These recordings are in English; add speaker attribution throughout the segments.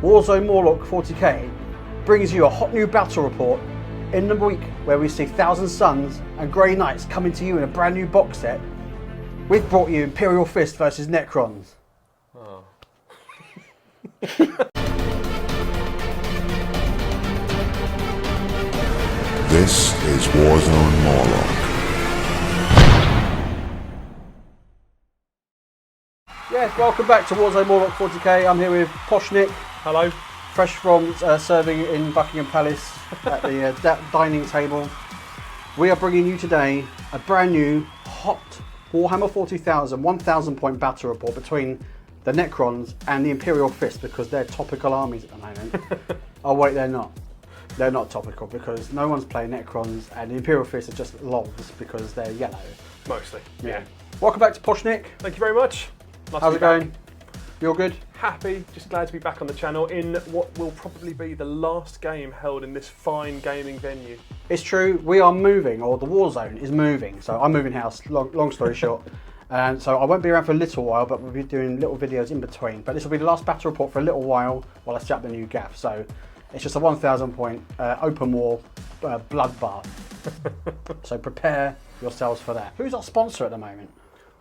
Speaker 1: Warzone Morloc 40k brings you a hot new battle report in the week where we see Thousand Suns and Grey Knights coming to you in a brand new box set. We've brought you Imperial Fists versus Necrons.
Speaker 2: Oh.
Speaker 3: This is Warzone Morloc.
Speaker 1: Yes, welcome back to Warzone Morloc 40k. I'm here with Poshnik.
Speaker 2: Hello.
Speaker 1: Fresh from serving in Buckingham Palace at the dining table. We are bringing you today a brand new hot Warhammer 40,000 1,000 point battle report between the Necrons and the Imperial Fists, because they're topical armies at the moment. Oh wait, they're not. They're not topical because no one's playing Necrons, and the Imperial Fists are just lols because they're yellow.
Speaker 2: Mostly, yeah.
Speaker 1: Welcome back to Poshnik.
Speaker 2: Thank you very much. Nice
Speaker 1: How's it going? You're good?
Speaker 2: Happy, just glad to be back on the channel in what will probably be the last game held in this fine gaming venue.
Speaker 1: It's true, we are moving, or the Warzone is moving, so I'm moving house, long story short. And so I won't be around for a little while, but we'll be doing little videos in between. But this will be the last battle report for a little while I set up the new gaff. So it's just a 1,000 point open war bloodbath. So prepare yourselves for that. Who's our sponsor at the moment?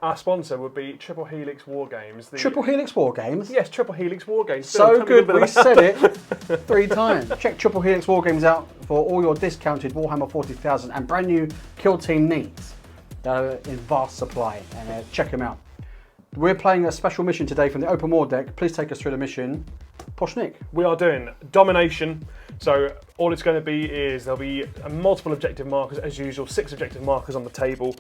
Speaker 2: Our sponsor would be Triple Helix War Games.
Speaker 1: Triple Helix War Games?
Speaker 2: Yes, Triple Helix War Games.
Speaker 1: So good, we said it 3 times. Check Triple Helix War Games out for all your discounted Warhammer 40,000 and brand new Kill Team needs. They're in vast supply, and check them out. We're playing a special mission today from the Open War deck. Please take us through the mission. Poshnik.
Speaker 2: We are doing Domination. So all it's going to be is there'll be multiple objective markers as usual, 6 objective markers on the table.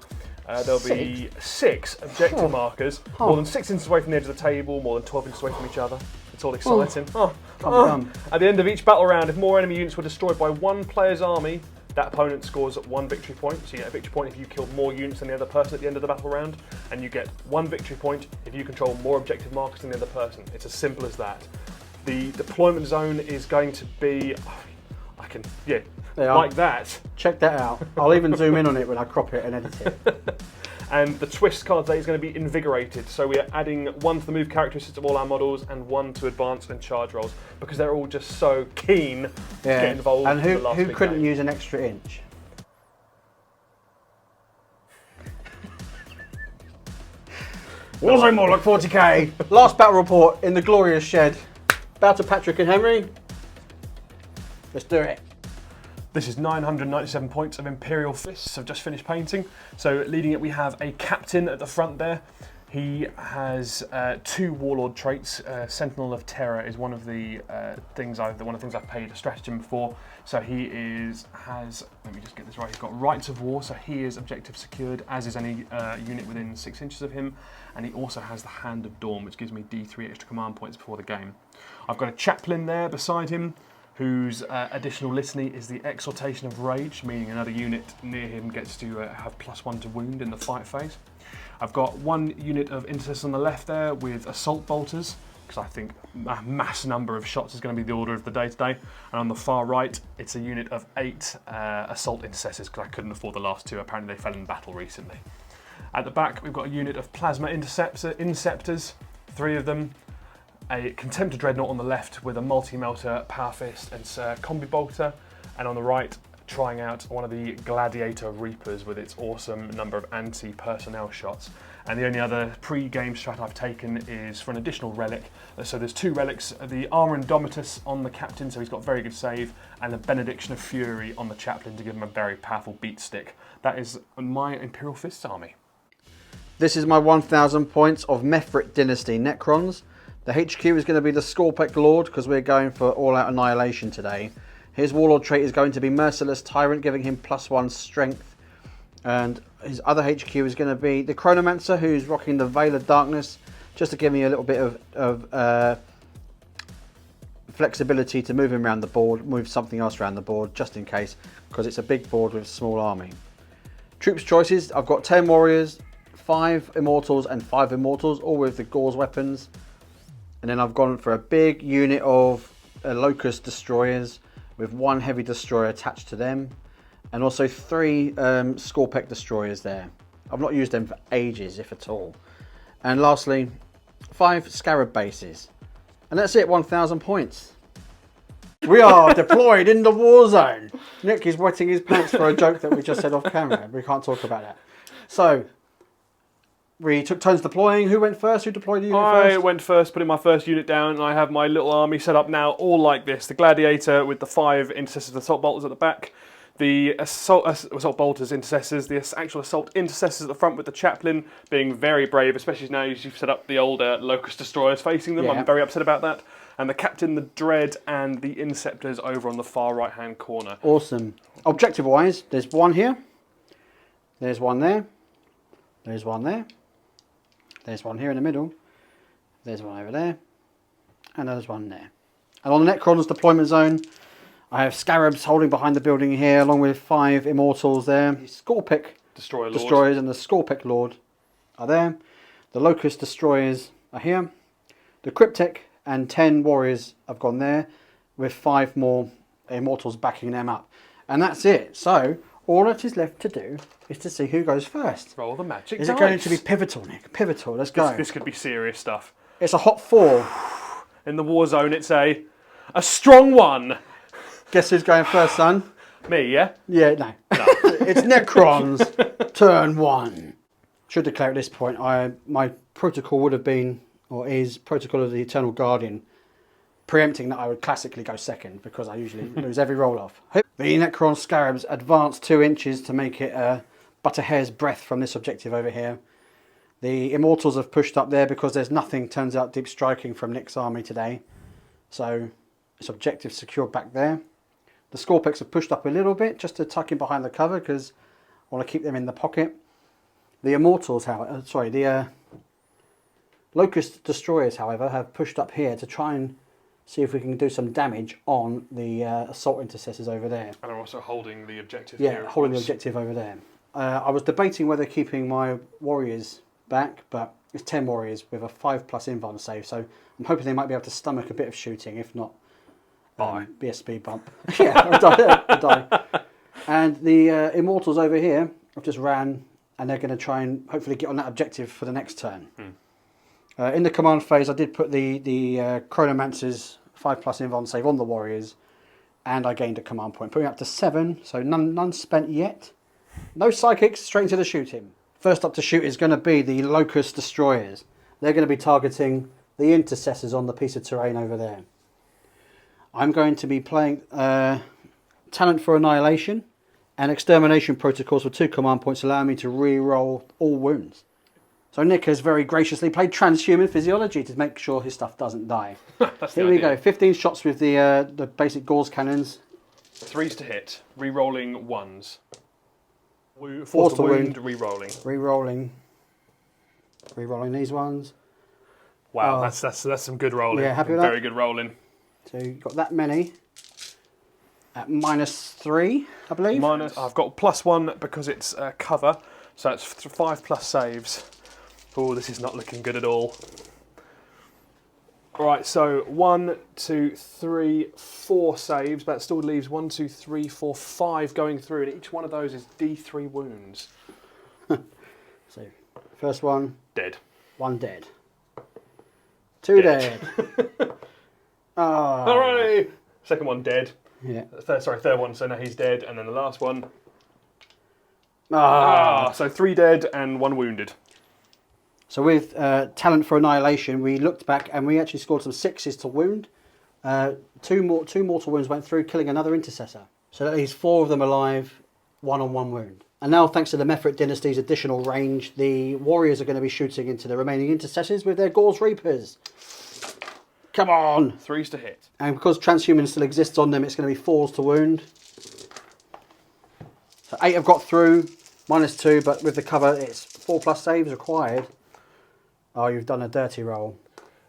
Speaker 2: There'll be 6 objective markers, more than 6 inches away from the edge of the table, more than 12 inches away from each other. It's all exciting. At the end of each battle round, if more enemy units were destroyed by one player's army, that opponent scores 1 victory point. So you get a victory point if you kill more units than the other person at the end of the battle round, and you get 1 victory point if you control more objective markers than the other person. It's as simple as that. The deployment zone is going to be, like that.
Speaker 1: Check that out. I'll even zoom in on it when I crop it and edit it.
Speaker 2: And the twist card today is going to be Invigorated. So we are adding 1 to the move characteristics of all our models and 1 to advance and charge rolls, because they're all just so keen to get involved.
Speaker 1: And
Speaker 2: in the last
Speaker 1: who
Speaker 2: big
Speaker 1: couldn't
Speaker 2: game.
Speaker 1: use an extra inch? Warzone Morloc 40k. Last battle report in the glorious shed. Bow to Patrick and Henry. Let's do it.
Speaker 2: This is 997 points of Imperial Fists. I've just finished painting. So leading it, we have a captain at the front there. He has 2 warlord traits. Sentinel of Terror is one of the things I've paid a stratagem for. So he has, let me just get this right, he's got Rights of War, so he is objective secured, as is any unit within 6 inches of him. And he also has the Hand of Dawn, which gives me D3 extra command points before the game. I've got a chaplain there beside him, whose additional litany is the Exhortation of Rage, meaning another unit near him gets to have +1 to wound in the fight phase. I've got 1 unit of Intercessors on the left there with Assault Bolters, because I think a mass number of shots is going to be the order of the day today. And on the far right, it's a unit of 8 Assault Intercessors, because I couldn't afford the last 2. Apparently they fell in battle recently. At the back, we've got a unit of Plasma Inceptors, 3 of them. A Contemptor Dreadnought on the left with a Multi-Melter, Power Fist and Combi Bolter, and on the right trying out one of the Gladiator Reapers with its awesome number of anti-personnel shots. And the only other pre-game strat I've taken is for an additional relic. So there's 2 relics, the Armor Indomitus on the captain, so he's got very good save, and the Benediction of Fury on the chaplain to give him a very powerful beat stick. That is my Imperial Fists army.
Speaker 1: This is my 1,000 points of Mephrit Dynasty Necrons. The HQ is going to be the Scorpec Lord, because we're going for all-out annihilation today. His Warlord trait is going to be Merciless Tyrant, giving him +1 strength. And his other HQ is going to be the Chronomancer, who's rocking the Veil of Darkness, just to give me a little bit of flexibility to move him around the board, move something else around the board, just in case, because it's a big board with a small army. Troops choices, I've got 10 Warriors, 5 Immortals and 5 Immortals, all with the Gauze weapons. And then I've gone for a big unit of Locust Destroyers with 1 Heavy Destroyer attached to them. And also 3 Scorpec Destroyers there. I've not used them for ages, if at all. And lastly, 5 Scarab bases. And that's it, 1,000 points. We are deployed in the Warzone. Nick is wetting his pants for a joke that we just said off camera. We can't talk about that. So, we took turns deploying. Who went first? Who deployed the unit first?
Speaker 2: I went first, putting my first unit down, and I have my little army set up now, all like this. The Gladiator with the 5 intercessors, assault bolters at the back. The assault bolters, intercessors, the actual assault intercessors at the front with the chaplain being very brave, especially now you've set up the old Locust Destroyers facing them. Yeah. I'm very upset about that. And the captain, the dread, and the inceptors over on the far right-hand corner.
Speaker 1: Awesome. Objective-wise, there's one here. There's one there. There's one there. There's one here in the middle. There's one over there. And there's one there. And on the Necrons deployment zone, I have Scarabs holding behind the building here, along with 5 Immortals there. The Scorpic Destroyers and the Scorpic Lord are there. The Locust Destroyers are here. The Cryptic and 10 Warriors have gone there, with 5 more Immortals backing them up. And that's it. So, all that is left to do is to see who goes first.
Speaker 2: Roll the magic dice.
Speaker 1: Is it going to be pivotal, Nick? Pivotal, let's go.
Speaker 2: This could be serious stuff.
Speaker 1: It's a hot 4.
Speaker 2: In the Warzone, it's a strong 1.
Speaker 1: Guess who's going first, son?
Speaker 2: Me, yeah?
Speaker 1: Yeah, no. It's Necrons, turn 1. Should declare at this point, my protocol would have been, or is, Protocol of the Eternal Guardian, preempting that I would classically go second, because I usually lose every roll off. The Necron Scarabs advance 2 inches to make it but a hair's breadth from this objective over here. The Immortals have pushed up there because there's nothing, turns out, deep striking from Nick's army today. So, this objective secured back there. The Scorpics have pushed up a little bit just to tuck in behind the cover because I want to keep them in the pocket. The Immortals, however, the Locust Destroyers, however, have pushed up here to try and see if we can do some damage on the Assault Intercessors over there.
Speaker 2: And I'm also holding the objective
Speaker 1: here.
Speaker 2: Yeah,
Speaker 1: holding the objective over there. I was debating whether keeping my Warriors back, but it's 10 Warriors with a 5+ invuln save, so I'm hoping they might be able to stomach a bit of shooting, if not, be a speed bump. Yeah, I'll die. And the Immortals over here have just ran, and they're going to try and hopefully get on that objective for the next turn. In the command phase, I did put the Chronomancer's 5+ invuln save on the Warriors, and I gained a command point, putting up to 7, so none spent yet. No psychics, straight into the shooting. First up to shoot is going to be the Locust Destroyers. They're going to be targeting the Intercessors on the piece of terrain over there. I'm going to be playing Talent for Annihilation and Extermination Protocols for 2 command points, allowing me to re-roll all wounds. So Nick has very graciously played Transhuman Physiology to make sure his stuff doesn't die. Here we go, 15 shots with the basic Gauss cannons.
Speaker 2: 3s to hit, re-rolling 1s. 4s to wound, re-rolling.
Speaker 1: Re-rolling these ones.
Speaker 2: Wow, that's some good rolling.
Speaker 1: Yeah, happy with that?
Speaker 2: Very good rolling.
Speaker 1: So you've got that many at -3, I believe.
Speaker 2: I've got +1 because it's cover, so it's 5+ saves. Oh, this is not looking good at all. Right, so 1, 2, 3, 4 saves. That still leaves 1, 2, 3, 4, 5 going through, and each one of those is D3 wounds.
Speaker 1: So, first one.
Speaker 2: Dead.
Speaker 1: 1 dead. 2 dead.
Speaker 2: Oh. Alright. Second one dead.
Speaker 1: Yeah.
Speaker 2: Third one, so now he's dead, and then the last one. So 3 dead and 1 wounded.
Speaker 1: So with Talent for Annihilation, we looked back and we actually scored some 6s to wound. 2 mortal wounds went through, killing another Intercessor. So that leaves 4 of them alive, 1 on 1 wound. And now, thanks to the Mephrit Dynasty's additional range, the Warriors are going to be shooting into the remaining Intercessors with their Gauss Reapers. Come on!
Speaker 2: 3s to hit.
Speaker 1: And because Transhuman still exists on them, it's going to be 4s to wound. So 8 have got through, -2, but with the cover, it's 4+ saves required. Oh, you've done a dirty roll.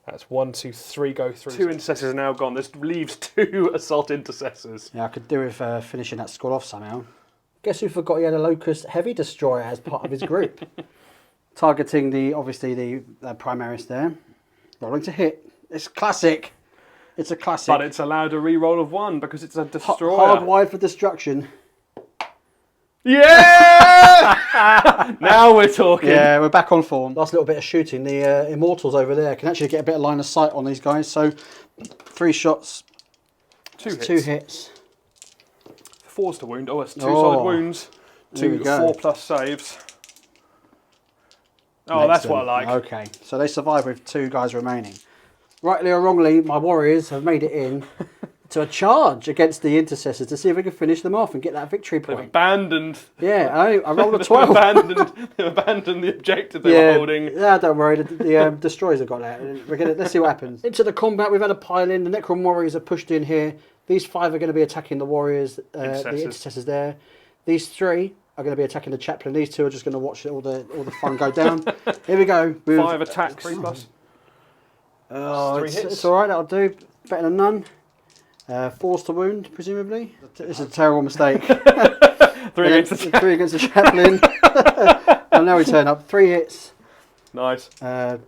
Speaker 2: That's 1, 2, 3 go through. 2 Intercessors are now gone. This leaves 2 Assault Intercessors.
Speaker 1: Yeah, I could do with finishing that squad off somehow. Guess who forgot he had a Locust Heavy Destroyer as part of his group? Targeting obviously the Primaris there. Rolling to hit. It's classic. It's a classic.
Speaker 2: But it's allowed a re-roll of 1 because it's a destroyer.
Speaker 1: Hardwired for destruction.
Speaker 2: Yeah! Now we're talking.
Speaker 1: Yeah, we're back on form. Last little bit of shooting. The Immortals over there can actually get a bit of line of sight on these guys. So 3 shots, 2 hits.
Speaker 2: 4's to wound. Oh, it's 2 solid wounds. 2 4+ saves. Oh, that's what I like.
Speaker 1: Okay, so they survive with 2 guys remaining. Rightly or wrongly, my warriors have made it in to a charge against the intercessors to see if we can finish them off and get that victory point.
Speaker 2: They've abandoned.
Speaker 1: Yeah, I rolled a 12.
Speaker 2: They've abandoned the objective they were holding.
Speaker 1: Yeah, don't worry. The destroyers have got out. Let's see what happens. Into the combat, we've had a pile in. The Necron warriors are pushed in here. These 5 are going to be attacking the warriors, the intercessors there. These 3 are going to be attacking the chaplain. These 2 are just going to watch all the fun go down. Here we go.
Speaker 2: 5 attacks. 3+.
Speaker 1: Oh, it's all right. That'll do. Better than none. 4's to wound, presumably. It's a terrible mistake.
Speaker 2: 3 against the
Speaker 1: 3 against the chaplain. And now we turn up. 3 hits.
Speaker 2: Nice.
Speaker 1: Oh,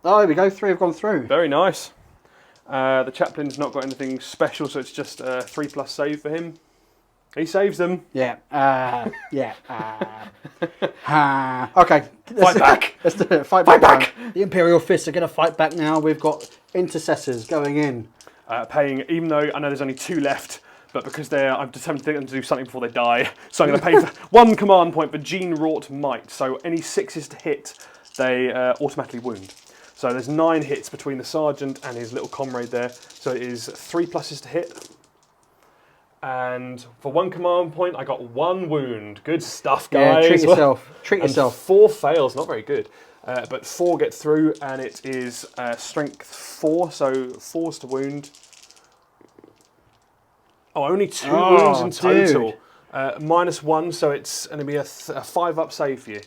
Speaker 1: there we go. 3 have gone through.
Speaker 2: Very nice. The chaplain's not got anything special, so it's just a 3+ save for him. He saves them.
Speaker 1: Yeah. Okay.
Speaker 2: Fight back.
Speaker 1: Let's do it. Fight back. The Imperial Fists are going to fight back now. We've got intercessors going in.
Speaker 2: Paying, even though I know there's only 2 left, but because I'm determined to get them to do something before they die, so I'm going to pay for 1 command point for Gene-wrought might. So any 6s to hit, they automatically wound. So there's 9 hits between the sergeant and his little comrade there. So it is 3+ to hit. And for 1 command point, I got 1 wound. Good stuff, guys.
Speaker 1: Yeah, treat yourself. Treat yourself.
Speaker 2: 4 fails, not very good. But 4 get through, and it is strength 4, so 4's to wound. Oh, only 2 wounds in total. -1, so it's going to be a 5-up save for you.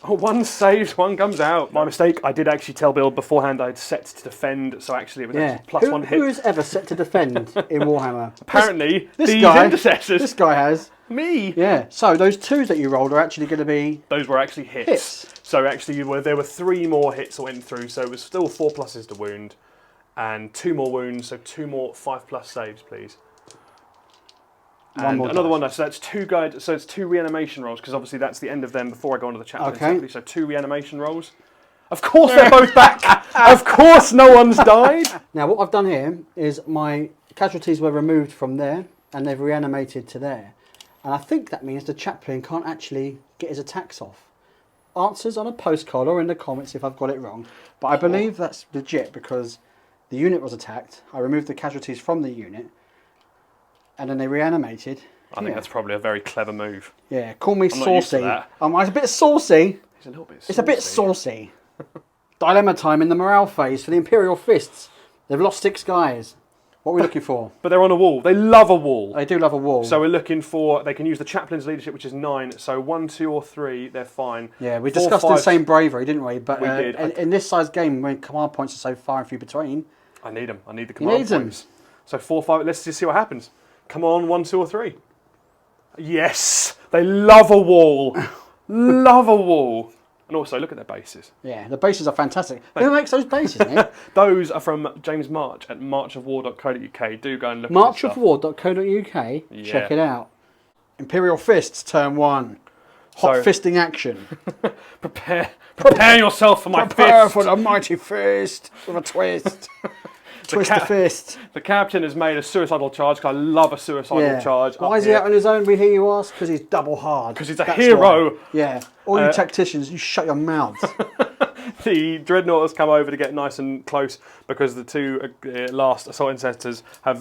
Speaker 2: Oh, 1 saves, 1 comes out. My mistake, I did actually tell Bill beforehand I'd set to defend, so actually it was actually +1 hit.
Speaker 1: Who has ever set to defend in Warhammer?
Speaker 2: Apparently,
Speaker 1: these
Speaker 2: intercessors.
Speaker 1: This guy has.
Speaker 2: Me.
Speaker 1: Yeah, so those 2s that you rolled are actually going to be...
Speaker 2: Those were actually hits. So actually there were 3 more hits that went through, so it was still 4+ to wound. And 2 more wounds, so 2 more 5+ saves, please. And another one, so that's 2 so it's 2 reanimation rolls, because obviously that's the end of them before I go on to the chaplain. Okay. So 2 reanimation rolls. Of course they're both back! Of course no one's died!
Speaker 1: Now what I've done here is my casualties were removed from there, and they've reanimated to there. And I think that means the chaplain can't actually get his attacks off. Answers on a postcard or in the comments if I've got it wrong. But I believe that's legit because the unit was attacked. I removed the casualties from the unit. And then they reanimated.
Speaker 2: I think that's probably a very clever move.
Speaker 1: Yeah, call me saucy.
Speaker 2: Not used to that.
Speaker 1: It's a bit saucy.
Speaker 2: It's a little bit saucy.
Speaker 1: It's a bit saucy. Dilemma time in the morale phase for the Imperial Fists. They've lost 6 guys. What are we looking for?
Speaker 2: But they're on a wall. They love a wall.
Speaker 1: They do love a wall.
Speaker 2: So we're looking for, they can use the chaplain's leadership, which is 9. So 1, 2 or 3, they're fine.
Speaker 1: Yeah, we discussed the same bravery, didn't we? But
Speaker 2: we did.
Speaker 1: In this size game, when command points are so far and few between.
Speaker 2: I need them. I need the command points. So 4, 5, let's just see what happens. Come on, 1, 2 or 3. Yes! They love a wall. Love a wall. And also, look at their bases.
Speaker 1: Yeah, the bases are fantastic. Who makes those bases, mate?
Speaker 2: Those are from James March at marchofwar.co.uk. Do go and look at
Speaker 1: Marchofwar.co.uk.
Speaker 2: Yeah.
Speaker 1: Check it out. Imperial Fists, turn 1. Hot fisting action.
Speaker 2: Prepare yourself for my
Speaker 1: Prepare
Speaker 2: fist.
Speaker 1: for the mighty fist with a twist. Twist the fist.
Speaker 2: The captain has made a suicidal charge because I love a suicidal charge.
Speaker 1: Why is he out on his own, we hear you ask? Because he's double hard.
Speaker 2: Because he's a hero.
Speaker 1: Why. Yeah. All you tacticians, you shut your mouths.
Speaker 2: The Dreadnought has come over to get nice and close because the 2 last assault intercessors have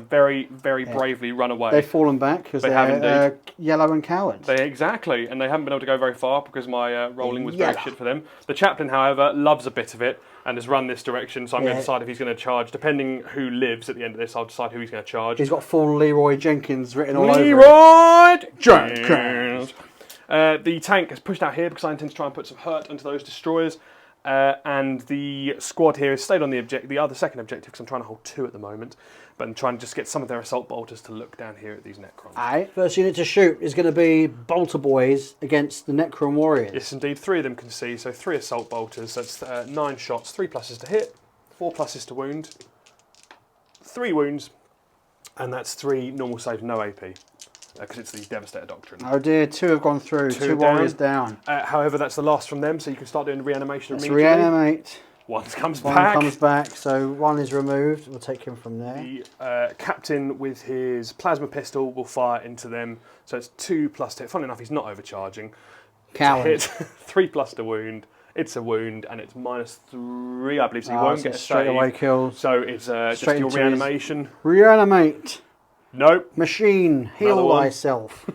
Speaker 2: very, very bravely run away.
Speaker 1: They've fallen back because they're yellow and cowards.
Speaker 2: Exactly, and they haven't been able to go very far because my rolling was very shit for them. The chaplain, however, loves a bit of it and has run this direction, so I'm going to decide if he's going to charge. Depending who lives at the end of this, I'll decide who he's going to charge.
Speaker 1: He's got full Leroy Jenkins written all over him.
Speaker 2: Leroy Jenkins! The tank has pushed out here because I intend to try and put some hurt into those destroyers. And the squad here has stayed on the other second objective because I'm trying to hold 2 at the moment. But I'm trying to just get some of their assault bolters to look down here at these Necrons.
Speaker 1: Aye. First unit to shoot is going to be Bolter Boys against the Necron Warriors.
Speaker 2: Yes, indeed. 3 of them can see, so 3 assault bolters. That's 9 shots, 3+ to hit, 4+ to wound, 3 wounds, and that's 3 normal saves, no AP. because it's the Devastator Doctrine.
Speaker 1: Oh dear, 2 have gone through. 2 warriors down.
Speaker 2: However, that's the last from them, so you can start doing reanimation
Speaker 1: Let's
Speaker 2: immediately.
Speaker 1: reanimate.
Speaker 2: One comes
Speaker 1: One
Speaker 2: back.
Speaker 1: comes back, so 1 is removed. We'll take him from there.
Speaker 2: The captain with his plasma pistol will fire into them, so it's 2+ to hit. Funnily enough, he's not overcharging.
Speaker 1: Coward.
Speaker 2: Hit 3+ to wound. It's a wound, and it's -3, I believe, so you won't get a
Speaker 1: straight
Speaker 2: save.
Speaker 1: away kills.
Speaker 2: So it's just
Speaker 1: Straight
Speaker 2: your
Speaker 1: into
Speaker 2: reanimation.
Speaker 1: Reanimate.
Speaker 2: Nope.
Speaker 1: Machine, heal
Speaker 2: Another one.
Speaker 1: thyself.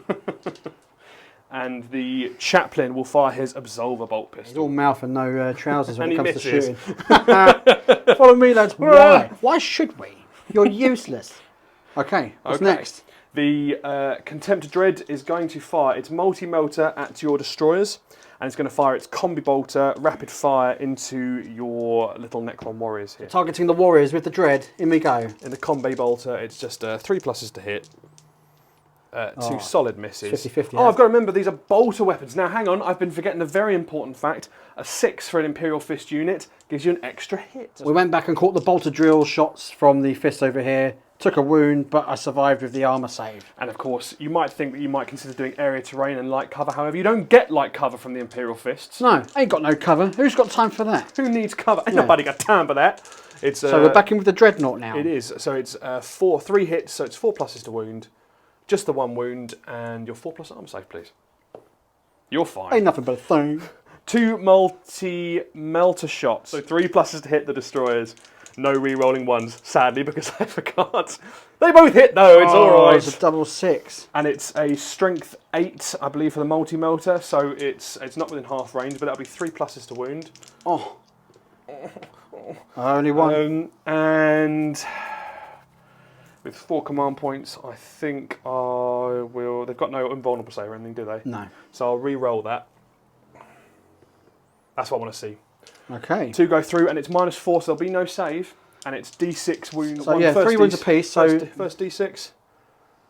Speaker 2: And the chaplain will fire his Absolver bolt
Speaker 1: He's
Speaker 2: pistol.
Speaker 1: all mouth and no trousers when
Speaker 2: And
Speaker 1: it
Speaker 2: he
Speaker 1: comes to
Speaker 2: misses.
Speaker 1: shooting. Follow me, lads. Why? Why should we? You're useless. Okay, what's next?
Speaker 2: The Contempt Dread is going to fire its multi-melter at your destroyers, and it's going to fire its combi bolter rapid fire into your little Necron warriors here.
Speaker 1: Targeting the warriors with the dread. In we go.
Speaker 2: In the combi bolter, it's just 3+ to hit. 2 solid misses.
Speaker 1: 50-50,
Speaker 2: Oh, I've got to remember, these are bolter weapons. Now, hang on, I've been forgetting a very important fact. A 6 for an Imperial Fist unit gives you an extra hit.
Speaker 1: We went back and caught the bolter drill shots from the fist over here. Took a wound, but I survived with the armour save.
Speaker 2: And of course, you might think that you might consider doing area terrain and light cover. However, you don't get light cover from the Imperial Fists.
Speaker 1: No, ain't got no cover. Who's got time for that?
Speaker 2: Who needs cover? Ain't nobody got time for that. It's
Speaker 1: So we're back in with the dreadnought now.
Speaker 2: It is. So it's 3 hits, so it's 4+ to wound. Just the 1 wound, and your 4+ armor save, please. You're fine.
Speaker 1: Ain't nothing but a thing.
Speaker 2: 2 multi-melter shots, so 3+ to hit the destroyers. No re-rolling ones, sadly, because I forgot. They both hit though, it's alright.
Speaker 1: It's a double 6.
Speaker 2: And it's a strength 8, I believe, for the multi-melter, so it's not within half range, but that'll be 3+ to wound.
Speaker 1: Oh. Only 1.
Speaker 2: And with 4 command points, I think I will... They've got no invulnerable save or anything, do they?
Speaker 1: No.
Speaker 2: So I'll re-roll that. That's what I want to see.
Speaker 1: Okay.
Speaker 2: 2 go through, and it's -4, so there'll be no save. And it's D6 wound.
Speaker 1: So yeah, 3 wounds apiece. So
Speaker 2: first D6.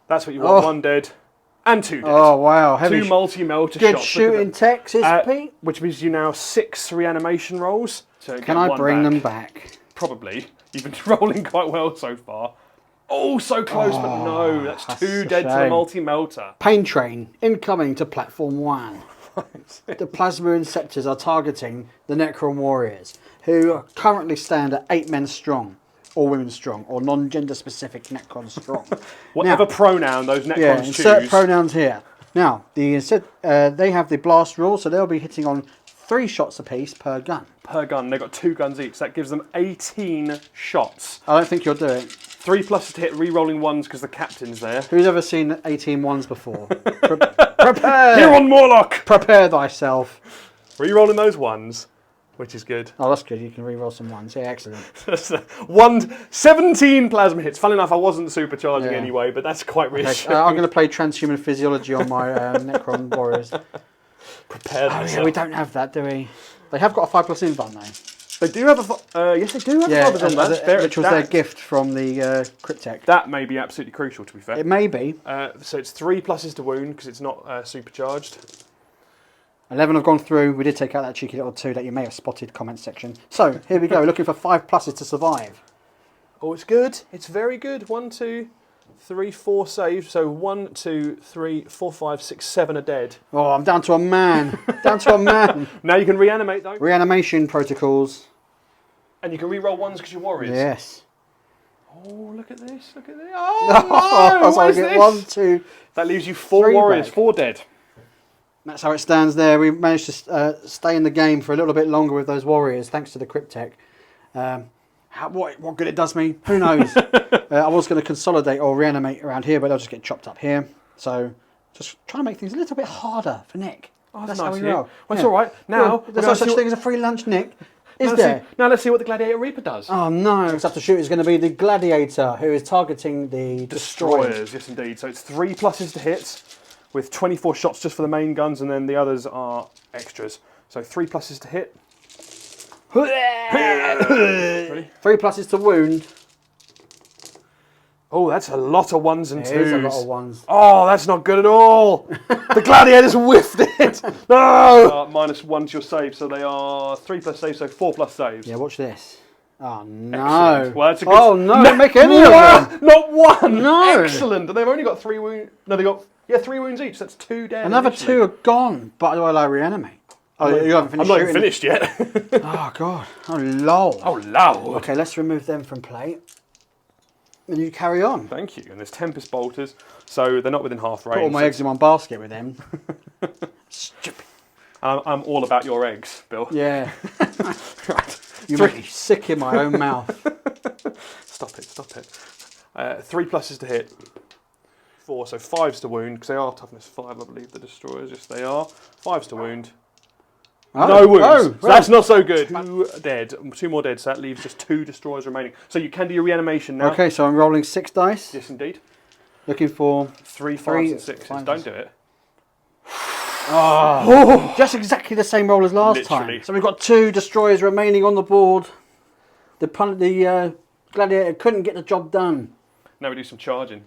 Speaker 2: That's what you want. 1 dead, and 2 dead.
Speaker 1: Oh wow, heavy.
Speaker 2: 2 multi-melter
Speaker 1: Good
Speaker 2: shots.
Speaker 1: shooting, Texas, Pete.
Speaker 2: Which means you now 6 reanimation rolls. So
Speaker 1: Can I bring them back?
Speaker 2: Probably. You've been rolling quite well so far. Oh, so close, but no. That's 2 dead to the multi-melter.
Speaker 1: Pain train incoming to platform 1. The plasma inceptors are targeting the Necron warriors, who currently stand at 8 men strong, or women strong, or non-gender specific Necron strong.
Speaker 2: Whatever pronoun those Necrons choose.
Speaker 1: Insert pronouns here. Now, they have the blast rule, so they'll be hitting on 3 shots apiece per gun.
Speaker 2: Per gun. They've got 2 guns each. That gives them 18 shots.
Speaker 1: I don't think you'll do it.
Speaker 2: 3+ to hit, re-rolling 1s because the captain's there.
Speaker 1: Who's ever seen 18 ones before? Prepare!
Speaker 2: Here on Morloc!
Speaker 1: Prepare thyself.
Speaker 2: Re-rolling those 1s, which is good.
Speaker 1: Oh, that's good. You can re-roll some 1s. Yeah, excellent.
Speaker 2: 17 plasma hits. Funnily enough, I wasn't supercharging anyway, but that's quite reassuring.
Speaker 1: Okay. I'm going to play transhuman physiology on my Necron warriors.
Speaker 2: Prepare
Speaker 1: thyself. Yeah, we don't have that, do we? They have got a 5+ invuln though.
Speaker 2: They do have a... yes, they do have a 5 on that.
Speaker 1: Which was their gift from the Cryptek.
Speaker 2: That may be absolutely crucial, to be fair.
Speaker 1: It may be.
Speaker 2: So it's 3+ to wound, because it's not supercharged.
Speaker 1: 11 have gone through. We did take out that cheeky little 2 that you may have spotted comment section. So, here we go. We're looking for 5+ to survive.
Speaker 2: Oh, it's good. It's very good. 1, 2, 3, 4 saves. So 1, 2, 3, 4, 5, 6, 7 are dead.
Speaker 1: Oh, I'm down to a man. Down to a man.
Speaker 2: Now you can reanimate, though.
Speaker 1: Reanimation protocols.
Speaker 2: And you can re-roll 1s because you're warriors.
Speaker 1: Yes.
Speaker 2: Oh, look at this. Look at this. Oh, no. What is this?
Speaker 1: 1, 2.
Speaker 2: That leaves you 4 warriors,
Speaker 1: back.
Speaker 2: 4 dead.
Speaker 1: That's how it stands there. We managed to stay in the game for a little bit longer with those warriors, thanks to the Cryptek. What good it does me, who knows? I was going to consolidate or reanimate around here, but they'll just get chopped up here. So just trying to make things a little bit harder for Nick.
Speaker 2: Oh,
Speaker 1: that's
Speaker 2: nice
Speaker 1: how we roll.
Speaker 2: Well, it's all right. Now,
Speaker 1: there's no such thing as a free lunch, Nick. Is there?
Speaker 2: Now let's see what the Gladiator Reaper does.
Speaker 1: Oh no, next up to shoot is going to be the Gladiator, who is targeting the Destroyers.
Speaker 2: Yes, indeed. So it's 3+ to hit, with 24 shots just for the main guns, and then the others are extras. So 3+ to hit.
Speaker 1: 3+ to wound.
Speaker 2: Oh, that's a lot of 1s and 2s.
Speaker 1: It is a lot of 1s.
Speaker 2: Oh, that's not good at all. The Gladiators whiffed it. No. -1 to your save, so they are 3+ saves, so 4+ saves.
Speaker 1: Yeah, watch this. Oh no!
Speaker 2: Excellent. Well, that's a good...
Speaker 1: Oh no! Don't make any of them.
Speaker 2: Not one.
Speaker 1: No.
Speaker 2: Excellent. And they've only got 3 wounds. No, they got 3 wounds each. That's 2 dead.
Speaker 1: Another
Speaker 2: initially.
Speaker 1: 2 are gone. But do I reanimate? Oh, you haven't finished.
Speaker 2: I'm not even finished yet.
Speaker 1: Oh god! Oh lol!
Speaker 2: Oh lol.
Speaker 1: Okay, let's remove them from play. And you carry on.
Speaker 2: Thank you. And there's Tempest Bolters, so they're not within half range.
Speaker 1: Put all my eggs in one basket with them. Stupid.
Speaker 2: I'm all about your eggs, Bill.
Speaker 1: Yeah.
Speaker 2: Right.
Speaker 1: You make me sick in my own mouth.
Speaker 2: Stop it, stop it. 3 pluses to hit. 4, so 5s to wound, because they are toughness 5, I believe, the destroyers. Yes, they are. 5s to wound.
Speaker 1: Oh.
Speaker 2: No wounds.
Speaker 1: Oh,
Speaker 2: So that's not so good. 2 dead. 2 more dead, so that leaves just 2 destroyers remaining. So you can do your reanimation now.
Speaker 1: Okay, so I'm rolling 6 dice.
Speaker 2: Yes, indeed.
Speaker 1: Looking for
Speaker 2: 3 5s and 6s.
Speaker 1: fives.
Speaker 2: Don't do it.
Speaker 1: Oh, just exactly the same roll as last
Speaker 2: Literally.
Speaker 1: time. So we've got 2 destroyers remaining on the board. The gladiator couldn't get the job done.
Speaker 2: Now we do some charging.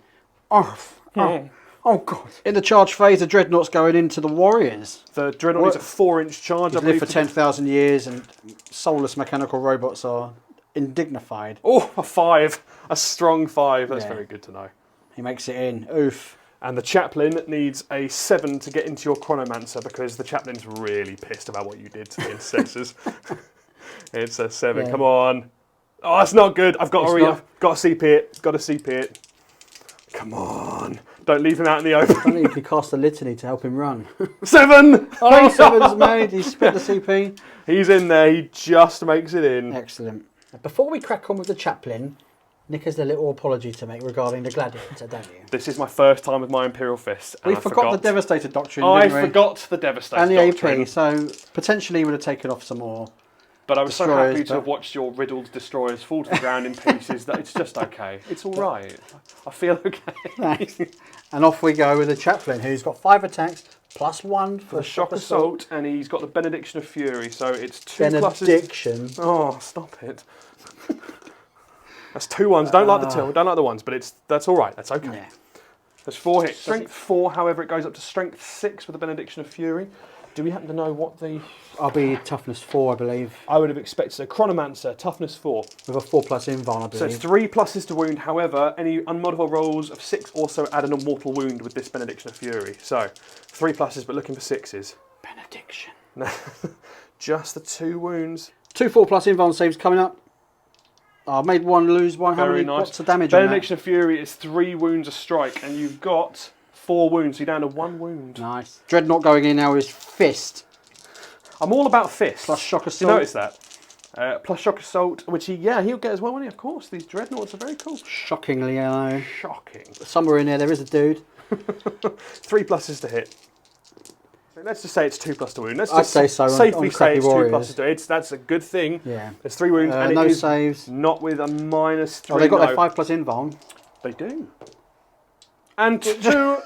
Speaker 1: Oh god. In the charge phase, the dreadnought's going into the warriors.
Speaker 2: The Dreadnought needs a 4-inch charge, I
Speaker 1: He's lived
Speaker 2: believe.
Speaker 1: for 10,000 years and soulless mechanical robots are indignified.
Speaker 2: Oh, a 5. A strong 5. That's
Speaker 1: Yeah.
Speaker 2: very good to know.
Speaker 1: He makes it in. Oof.
Speaker 2: And the Chaplain needs a 7 to get into your Chronomancer because the Chaplain's really pissed about what you did to the Intercessors. It's a 7.
Speaker 1: Yeah.
Speaker 2: Come on. Oh, that's not good. I've got to CP it. Got to CP it. Come on. Don't leave him out in the open.
Speaker 1: Only if you cast a litany to help him run.
Speaker 2: 7!
Speaker 1: Oh, 7's made. He's split the CP.
Speaker 2: He's in there. He just makes it in.
Speaker 1: Excellent. Before we crack on with the chaplain, Nick has a little apology to make regarding the gladiator, don't you?
Speaker 2: This is my first time with my Imperial Fists.
Speaker 1: We forgot the Devastator Doctrine,
Speaker 2: I
Speaker 1: didn't we?
Speaker 2: forgot the Devastator
Speaker 1: And the
Speaker 2: Doctrine.
Speaker 1: AP, so potentially you would have taken off some more.
Speaker 2: But I was so
Speaker 1: Destroyers,
Speaker 2: happy to
Speaker 1: but-
Speaker 2: have watched your riddled destroyers fall to the ground in pieces that it's just okay. It's all right. I feel okay.
Speaker 1: Thanks. And off we go with the chaplain, who's got 5 attacks, +1 for
Speaker 2: The Shock Assault, and he's got the Benediction of Fury, so it's 2 pluses.
Speaker 1: Benediction.
Speaker 2: Oh, stop it. That's 2 ones. Don't like the 2, don't like the ones, but that's all right. That's okay.
Speaker 1: Yeah.
Speaker 2: There's 4 hits. Strength 4, however, it goes up to Strength 6 with the Benediction of Fury. Do we happen to know what the...
Speaker 1: I'll be toughness 4, I believe,
Speaker 2: I would have expected a Chronomancer, toughness 4.
Speaker 1: with a 4+ invuln, I
Speaker 2: So it's
Speaker 1: believe.
Speaker 2: 3 pluses to wound. However, any unmodified rolls of 6 also add an immortal wound with this Benediction of Fury. So 3 pluses, but looking for 6s.
Speaker 1: Benediction.
Speaker 2: Just the 2 wounds.
Speaker 1: 2 4+ invuln saves coming up. Oh, I've made 1 lose 1. How
Speaker 2: Very
Speaker 1: many?
Speaker 2: nice.
Speaker 1: What's the damage on
Speaker 2: Benediction of Fury is 3 wounds a strike, and you've got 4 wounds, so you're down to 1 wound.
Speaker 1: that? Nice. Dreadnought going in now is fist.
Speaker 2: I'm all about fists.
Speaker 1: Plus shock
Speaker 2: You
Speaker 1: assault.
Speaker 2: notice that? Plus shock assault, which he'll get as well, won't he? Of course, these dreadnoughts are very cool.
Speaker 1: Shockingly,
Speaker 2: Shocking.
Speaker 1: somewhere in there is a dude.
Speaker 2: 3 pluses to hit. So let's just say it's 2 plus to wound. Let's
Speaker 1: I'd
Speaker 2: just
Speaker 1: say so on
Speaker 2: safely say
Speaker 1: crappy
Speaker 2: it's 2
Speaker 1: warriors.
Speaker 2: pluses to hit. That's a good thing.
Speaker 1: Yeah.
Speaker 2: There's 3 wounds, and
Speaker 1: No
Speaker 2: it is
Speaker 1: saves.
Speaker 2: not with a -3.
Speaker 1: Oh, they got
Speaker 2: no.
Speaker 1: their 5+ invuln.
Speaker 2: They do. And 2.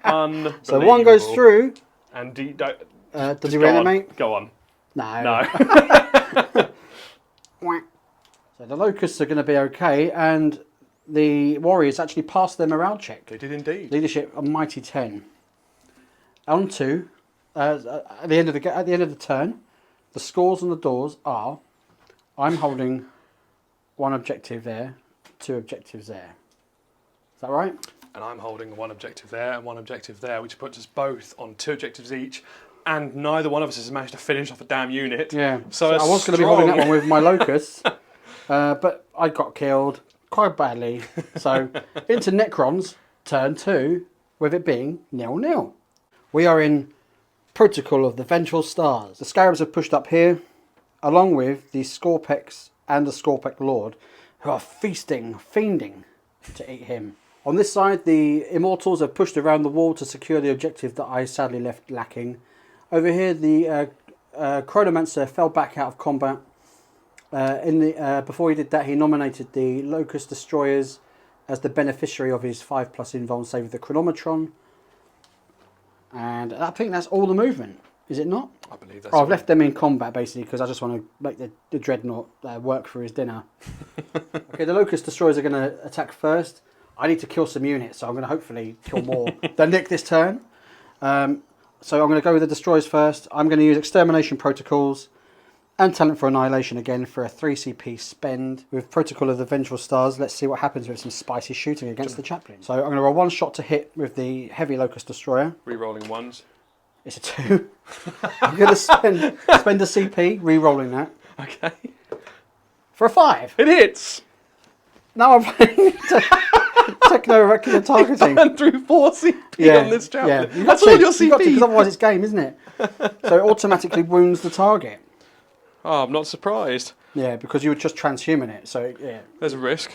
Speaker 2: Unbelievable.
Speaker 1: So 1 goes through.
Speaker 2: And
Speaker 1: Does he
Speaker 2: go on.
Speaker 1: reanimate?
Speaker 2: Go on.
Speaker 1: No.
Speaker 2: No.
Speaker 1: So the locusts are going to be okay, and the warriors actually passed their morale check.
Speaker 2: They did indeed.
Speaker 1: Leadership a mighty 10. On to at the end of the turn, the scores on the doors are: I'm holding 1 objective there, 2 objectives there. Is that right?
Speaker 2: And I'm holding 1 objective there and 1 objective there, which puts us both on 2 objectives each. And neither one of us has managed to finish off a damn unit.
Speaker 1: Yeah.
Speaker 2: So
Speaker 1: I was going to be holding that one with my locusts, but I got killed quite badly. So into Necrons, turn 2, with it being 0-0. We are in Protocol of the Vengeful Stars. The Scarabs have pushed up here, along with the Scorpex and the Scorpec Lord, who are fiending to eat him. On this side, the Immortals have pushed around the wall to secure the objective that I sadly left lacking. Over here, the Chronomancer fell back out of combat. Before he did that, he nominated the Locust Destroyers as the beneficiary of his 5+ invuln save with the Chronometron. And I think that's all the movement, is it not?
Speaker 2: I believe that's
Speaker 1: I've left them in combat basically because I just want to make the Dreadnought work for his dinner. Okay, the Locust Destroyers are going to attack first. I need to kill some units, so I'm going to hopefully kill more than Nick this turn. So I'm going to go with the Destroyers first. I'm going to use Extermination Protocols. And Talent for Annihilation again for a 3 CP spend. With Protocol of the Vengeful Stars, let's see what happens with some spicy shooting against the Chaplain. So I'm going to roll 1 shot to hit with the Heavy Locust Destroyer.
Speaker 2: Re-rolling 1s.
Speaker 1: It's a 2. I'm going to spend a CP, re-rolling that.
Speaker 2: Okay.
Speaker 1: For a 5.
Speaker 2: It hits!
Speaker 1: Now I'm playing Techno-Recular Targeting.
Speaker 2: Burn through 4 CP on this Chaplain.
Speaker 1: Yeah.
Speaker 2: That's all your CP.
Speaker 1: Because otherwise it's game, isn't it? So it automatically wounds the target.
Speaker 2: Oh, I'm not surprised.
Speaker 1: Yeah, because you would just transhuman it. So yeah.
Speaker 2: There's a risk.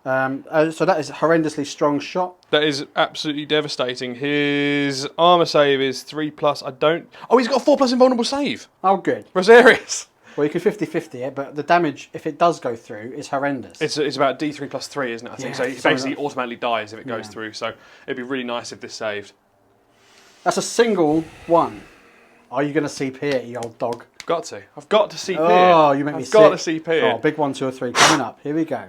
Speaker 1: So that is a horrendously strong shot.
Speaker 2: That is absolutely devastating. His armor save is 3+. I don't... Oh, he's got a 4+ invulnerable save.
Speaker 1: Oh, good.
Speaker 2: Rosarius.
Speaker 1: Well, you can 50-50 it, but the damage, if it does go through, is horrendous.
Speaker 2: It's about D3 plus 3, isn't it? I think so. He basically automatically dies if it goes
Speaker 1: Yeah.
Speaker 2: through. So it'd be really nice if this saved.
Speaker 1: That's a single one. Are you going to CP it, you old dog?
Speaker 2: Got to. I've got to CP it.
Speaker 1: Oh, you make me sick.
Speaker 2: I've got to CP it.
Speaker 1: Oh, big 1, 2, or 3 coming up. Here we go.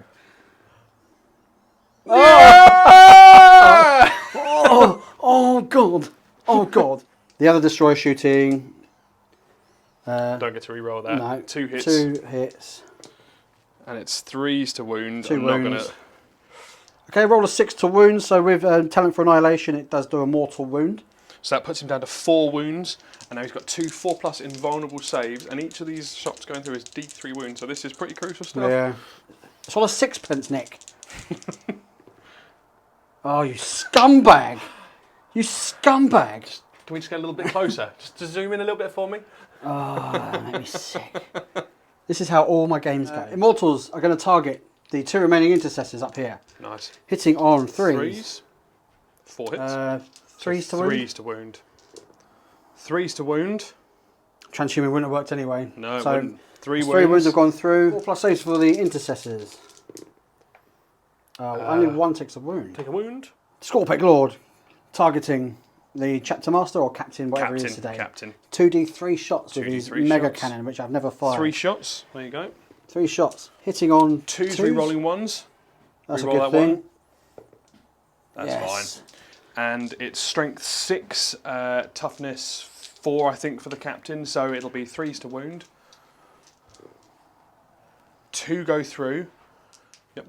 Speaker 2: Yeah!
Speaker 1: Oh, God. Oh, God. The other destroyer shooting.
Speaker 2: Don't get to re-roll that.
Speaker 1: No.
Speaker 2: 2 hits.
Speaker 1: 2 hits.
Speaker 2: And it's 3s to wound.
Speaker 1: 2
Speaker 2: I'm
Speaker 1: wounds.
Speaker 2: not gonna...
Speaker 1: Okay, roll a 6 to wound. So with Talent for Annihilation, it does do a mortal wound.
Speaker 2: So that puts him down to 4 wounds. And now he's got 2 4+ invulnerable saves. And each of these shots going through is D3 wounds. So this is pretty crucial stuff.
Speaker 1: Yeah. It's all a sixpence, Nick. Oh, you scumbag. You scumbag.
Speaker 2: Can we just get a little bit closer? Just to zoom in a little bit for me.
Speaker 1: Oh, that made me sick. This is how all my games go. Immortals are going to target the 2 remaining intercessors up here.
Speaker 2: Nice.
Speaker 1: Hitting on 3s.
Speaker 2: 3s. 4 hits.
Speaker 1: 3s to wound.
Speaker 2: 3s to wound. 3s to wound.
Speaker 1: Transhuman wouldn't have worked anyway.
Speaker 2: No, it
Speaker 1: so
Speaker 2: wouldn't. 3 wounds.
Speaker 1: 3 wounds have gone through. 4+ saves for the intercessors. Only 1 takes a wound.
Speaker 2: Take a wound.
Speaker 1: Scorpic Lord targeting the chapter master or captain, whatever he is today.
Speaker 2: Captain.
Speaker 1: 2d3 shots with his
Speaker 2: 2d3
Speaker 1: mega
Speaker 2: shots.
Speaker 1: cannon, which I've never fired.
Speaker 2: 3 shots. There you go.
Speaker 1: 3 shots. Hitting on
Speaker 2: 2 re-rolling 1s.
Speaker 1: That's
Speaker 2: Re-roll
Speaker 1: a good
Speaker 2: that
Speaker 1: thing.
Speaker 2: one. That's
Speaker 1: Yes.
Speaker 2: fine. And it's strength 6, toughness 4, I think, for the captain. So it'll be 3s to wound. 2 go through.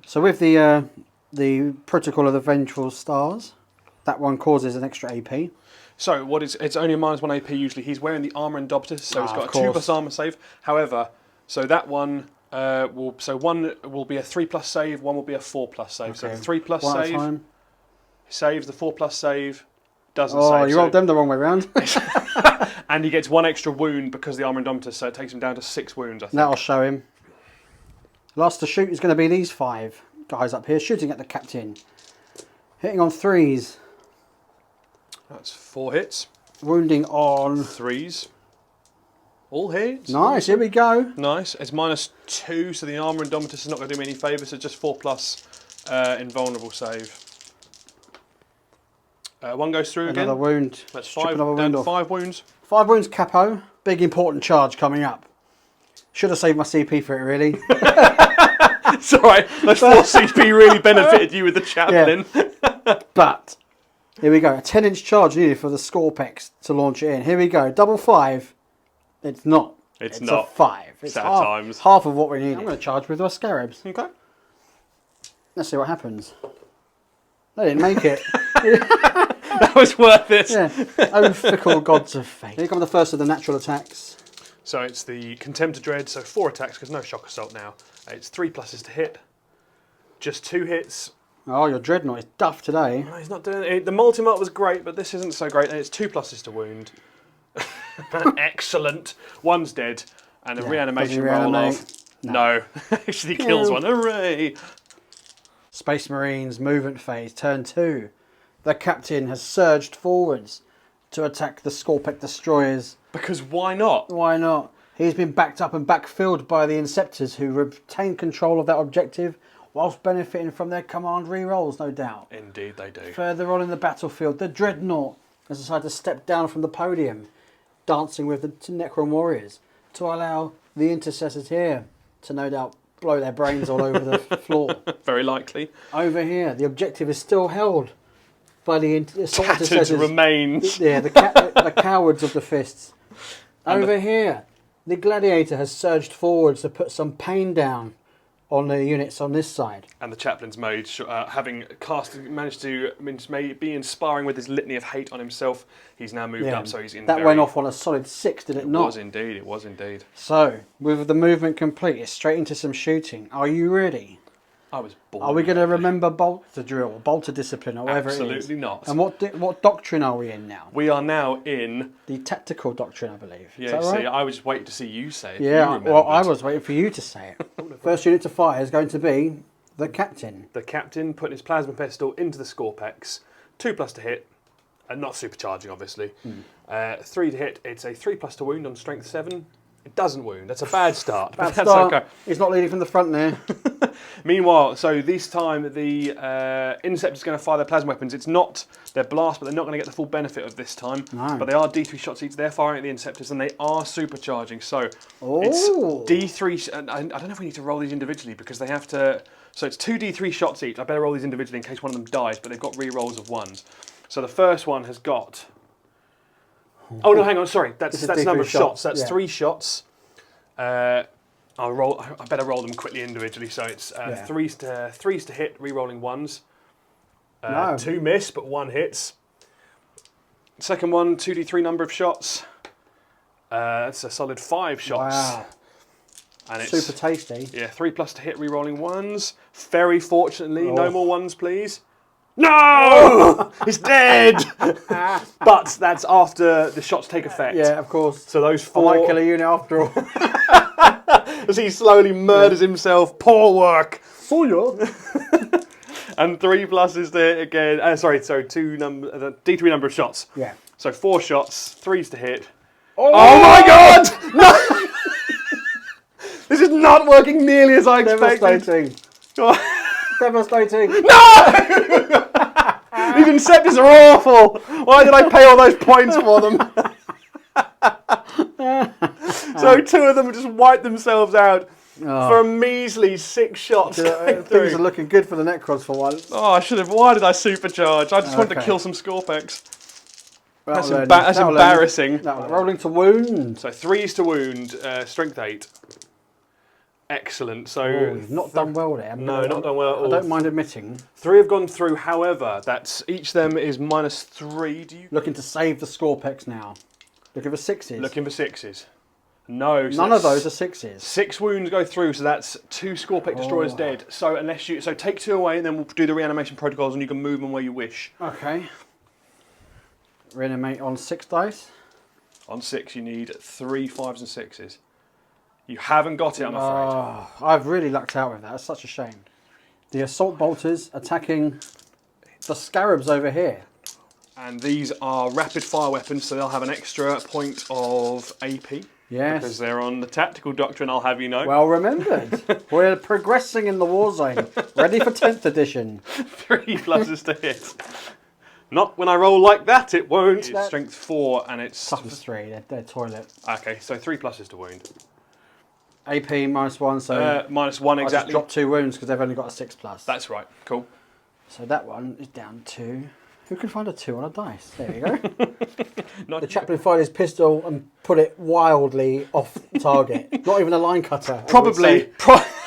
Speaker 1: So with the Protocol of the Vengeful Stars, that one causes an extra AP.
Speaker 2: So what is? It's only a -1 AP usually. He's wearing the armor Indomitus, so he's got a 2+ armor save. However, so that one one will be a 3+ save, one will be a 4+ save.
Speaker 1: Okay.
Speaker 2: So the 3+
Speaker 1: One at a
Speaker 2: save
Speaker 1: time.
Speaker 2: saves, the 4+ save doesn't
Speaker 1: Oh,
Speaker 2: save.
Speaker 1: you rolled them the wrong way round.
Speaker 2: And he gets 1 extra wound because of the armor Indomitus, so it takes him down to 6 wounds. I think.
Speaker 1: That'll show him. Last to shoot is going to be these 5 guys up here shooting at the captain. Hitting on 3s.
Speaker 2: That's 4 hits.
Speaker 1: Wounding on
Speaker 2: 3s. All hits.
Speaker 1: Nice, here we go.
Speaker 2: Nice. It's -2, so the armor Indomitus is not going to do me any favours. So just 4+ invulnerable save. 1 goes through
Speaker 1: Another
Speaker 2: again.
Speaker 1: wound.
Speaker 2: That's
Speaker 1: Strip
Speaker 2: 5.
Speaker 1: another
Speaker 2: Down
Speaker 1: wound
Speaker 2: to
Speaker 1: off.
Speaker 2: 5 wounds.
Speaker 1: 5 wounds, Capo. Big important charge coming up. Should have saved my CP for it, really.
Speaker 2: It's alright. Those 4 CP really benefited you with the chaplain.
Speaker 1: But here we go. A 10-inch charge needed for the Scorpex to launch it in. Here we go. Double 5. It's not.
Speaker 2: It's
Speaker 1: a
Speaker 2: not.
Speaker 1: 5. It's
Speaker 2: Sad
Speaker 1: half,
Speaker 2: times.
Speaker 1: half of what we need. I'm going to charge with my Scarabs.
Speaker 2: Okay.
Speaker 1: Let's see what happens. They didn't make it.
Speaker 2: That was worth it.
Speaker 1: Yeah. Oh, fickle gods of fate. Here come the first of the natural attacks.
Speaker 2: So it's the Contempt of Dread, so 4 attacks because no shock assault now. It's 3 pluses to hit. Just 2 hits.
Speaker 1: Oh, your Dreadnought is duff today.
Speaker 2: No, he's not doing it. The Multimart was great, but this isn't so great. And it's 2 pluses to wound. Excellent. 1's dead. And a reanimation roll off. No. Actually kills one. Hooray!
Speaker 1: Space Marines movement phase, turn 2. The captain has surged forwards to attack the Scorpec destroyers.
Speaker 2: Because why not?
Speaker 1: Why not? He's been backed up and backfilled by the Inceptors, who retain control of that objective whilst benefiting from their command rerolls, no doubt.
Speaker 2: Indeed they do.
Speaker 1: Further on in the battlefield, the Dreadnought has decided to step down from the podium, dancing with the Necron warriors, to allow the intercessors here to no doubt blow their brains all over the floor.
Speaker 2: Very likely.
Speaker 1: Over here, the objective is still held by the
Speaker 2: Tattered
Speaker 1: intercessors.
Speaker 2: remains.
Speaker 1: Yeah, the cowards of the fists. Over here, the Gladiator has surged forwards to put some pain down on the units on this side.
Speaker 2: And the Chaplain's mode, having managed to be inspiring with his litany of hate on himself, he's now moved up, so he's in
Speaker 1: That went off on a solid 6, did it not?
Speaker 2: It was indeed.
Speaker 1: So, with the movement complete, it's straight into some shooting. Are you ready?
Speaker 2: I was bored.
Speaker 1: Are we going to remember Bolter drill, Bolter discipline, or whatever it is?
Speaker 2: Absolutely not.
Speaker 1: And what doctrine are we in now?
Speaker 2: We are now in...
Speaker 1: The tactical doctrine, I believe.
Speaker 2: Yeah,
Speaker 1: is that right?
Speaker 2: see, I was just waiting to see you say it.
Speaker 1: Yeah, well, I was waiting for you to say it. First unit to fire is going to be the Captain.
Speaker 2: The Captain putting his plasma pistol into the Scorpex. 2+ to hit, and not supercharging, obviously. 3 to hit, it's a 3+ to wound on strength 7. It doesn't wound. That's a bad start. But that's okay.
Speaker 1: He's not leading from the front there.
Speaker 2: Meanwhile, so this time the Interceptor's going to fire their plasma weapons. It's not their blast, but they're not going to get the full benefit of this time.
Speaker 1: No.
Speaker 2: But they are D3 shots each. They're firing at the Interceptors, and they are supercharging. So it's D3. And I don't know if we need to roll these individually because they have to. So it's 2 D3 shots each. I better roll these individually in case one of them dies. But they've got re-rolls of 1s. So the first one has got. Oh no, hang on. Sorry, that's the number of shots. That's 3 shots. I better roll them quickly individually. So it's 3s to hit, re-rolling 1s. 2 miss, but 1 hits. Second one, 2d3 number of shots. That's a solid 5 shots.
Speaker 1: Wow.
Speaker 2: And it's
Speaker 1: super tasty.
Speaker 2: Yeah, 3+ to hit, re-rolling 1s. Very fortunately, no more 1s, please. No! He's dead! But that's after the shots take effect.
Speaker 1: Yeah, of course.
Speaker 2: So those 4...
Speaker 1: I might kill a unit after all.
Speaker 2: As he slowly murders himself. Poor work.
Speaker 1: For you.
Speaker 2: And 3+ is to hit again. Sorry, D3 number of shots.
Speaker 1: Yeah.
Speaker 2: So 4 shots, 3s to hit.
Speaker 1: Oh
Speaker 2: my god! No! This is not working nearly as I expected.
Speaker 1: Devastating. Devastating.
Speaker 2: No! These Inceptors are awful. Why did I pay all those points for them? So 2 of them just wiped themselves out for a measly 6 shots.
Speaker 1: Things are looking good for the Necrons for once.
Speaker 2: Oh, I should have. Why did I supercharge? I just wanted to kill some Scorpex. That's embarrassing.
Speaker 1: Rolling to wound.
Speaker 2: So 3s to wound, strength 8. Excellent. So
Speaker 1: you've not done well there.
Speaker 2: No, not done well at all.
Speaker 1: I don't mind admitting.
Speaker 2: 3 have gone through. However, that's each of them is -3.
Speaker 1: Looking to save the Scorpex now. Looking for 6s.
Speaker 2: Looking for 6s. No,
Speaker 1: so none of those are 6s.
Speaker 2: 6 wounds go through, so that's 2 Scorpex destroyers dead. So unless you take 2 away, and then we'll do the reanimation protocols, and you can move them where you wish.
Speaker 1: Okay. Reanimate on 6 dice.
Speaker 2: On 6, you need 3 5s and 6s. You haven't got it, I'm afraid.
Speaker 1: Oh, I've really lucked out with that. That's such a shame. The assault bolters attacking the scarabs over here.
Speaker 2: And these are rapid fire weapons, so they'll have an extra point of AP.
Speaker 1: Yes.
Speaker 2: Because they're on the tactical doctrine, I'll have you know.
Speaker 1: Well remembered. We're progressing in the Warzone. Ready for 10th edition.
Speaker 2: 3 pluses to hit. Not when I roll like that, it won't. It's strength 4 and it's...
Speaker 1: Toughness 3, they're toilet.
Speaker 2: Okay, so 3 pluses to wound.
Speaker 1: AP -1, so...
Speaker 2: -1 exactly.
Speaker 1: I just dropped 2 wounds because they've only got a 6+.
Speaker 2: That's right, cool.
Speaker 1: So that one is down to... Who can find a 2 on a dice? There you go. The chaplain fired his pistol and put it wildly off target. Not even a line cutter.
Speaker 2: Probably.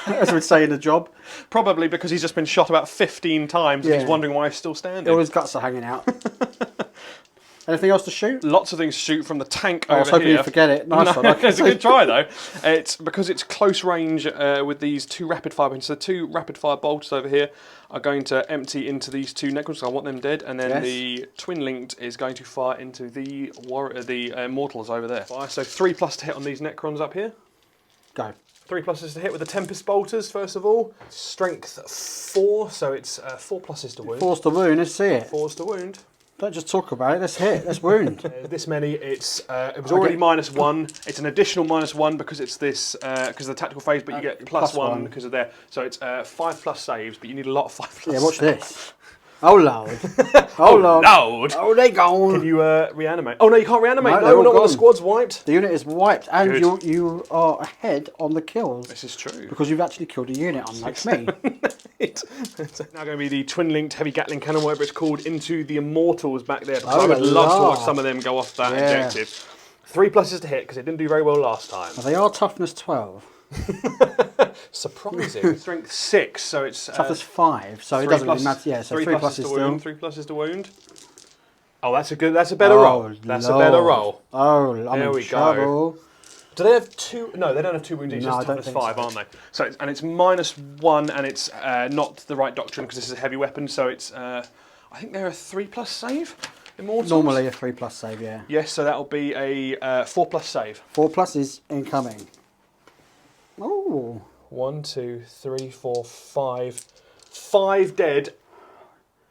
Speaker 1: As we'd say in the job.
Speaker 2: Probably because he's just been shot about 15 times and he's wondering why he's still standing.
Speaker 1: All his guts are hanging out. Anything else to shoot?
Speaker 2: Lots of things to shoot from the tank over here.
Speaker 1: I was hoping you'd forget it. Nice one.
Speaker 2: It's a good try though. It's because it's close range with these 2 rapid fire weapons. So 2 rapid fire bolts over here are going to empty into these 2 Necrons. So I want them dead, and then the twin linked is going to fire into the Immortals over there. So 3+ to hit on these Necrons up here.
Speaker 1: Go.
Speaker 2: 3 pluses to hit with the Tempest bolters first of all. Strength 4, so it's 4 pluses to wound.
Speaker 1: 4's to wound. Let's see it.
Speaker 2: 4's to wound.
Speaker 1: Don't just talk about it, let's hit, let's wound.
Speaker 2: This many, it was already -1. It's an additional -1 because it's this, because of the tactical phase, but you get +1 because of there. So it's 5+ saves, but you need a lot of 5+.
Speaker 1: Yeah, watch this. Oh Lord. Oh Lord.
Speaker 2: Lord.
Speaker 1: Oh, they gone.
Speaker 2: Can you reanimate? Oh no, you can't reanimate.
Speaker 1: No,
Speaker 2: not when the squad's wiped.
Speaker 1: The unit is wiped, and you are ahead on the kills.
Speaker 2: This is true.
Speaker 1: Because you've actually killed a unit, unlike me.
Speaker 2: It's now going to be the twin-linked heavy Gatling cannon, whatever it's called, into the Immortals back there. Because I would love to watch some of them go off that objective. 3 pluses to hit because it didn't do very well last time.
Speaker 1: Well, they are toughness 12.
Speaker 2: Surprising. Strength 6, so it's
Speaker 1: Toughness 5, so it doesn't really matter. Yeah, so 3 pluses
Speaker 2: to
Speaker 1: still.
Speaker 2: wound. 3 pluses to wound. Oh, that's a better roll. That's a better roll.
Speaker 1: Oh, I'm in trouble.
Speaker 2: Do they have 2? No, they don't have 2 wounds each. It's toughness 5, aren't they? So and it's -1, and it's not the right doctrine because this is a heavy weapon. So it's I think they're a 3+ save. Immortals.
Speaker 1: Normally a 3+ save, yeah.
Speaker 2: Yes, so that'll be a 4+ save.
Speaker 1: 4+ is incoming. Oh.
Speaker 2: 1, 2, 3, 4, 5. 5 dead.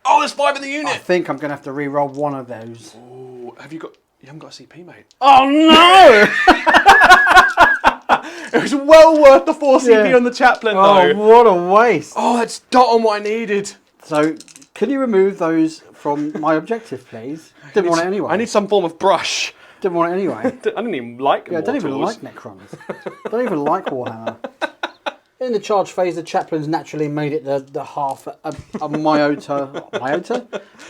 Speaker 2: Oh, there's 5 in the unit.
Speaker 1: I think I'm going to have to re-roll one of those.
Speaker 2: Oh, you haven't got a CP, mate.
Speaker 1: Oh no!
Speaker 2: It was well worth the 4 CP on the chaplain, though.
Speaker 1: Oh, what a waste!
Speaker 2: Oh, that's dot on what I needed.
Speaker 1: So, can you remove those from my objective, please? Didn't want it anyway.
Speaker 2: I need some form of brush.
Speaker 1: Didn't want it anyway.
Speaker 2: I didn't even like
Speaker 1: Yeah, I don't even like Necrons. Don't even like Warhammer. In the charge phase, the chaplains naturally made it the half a myota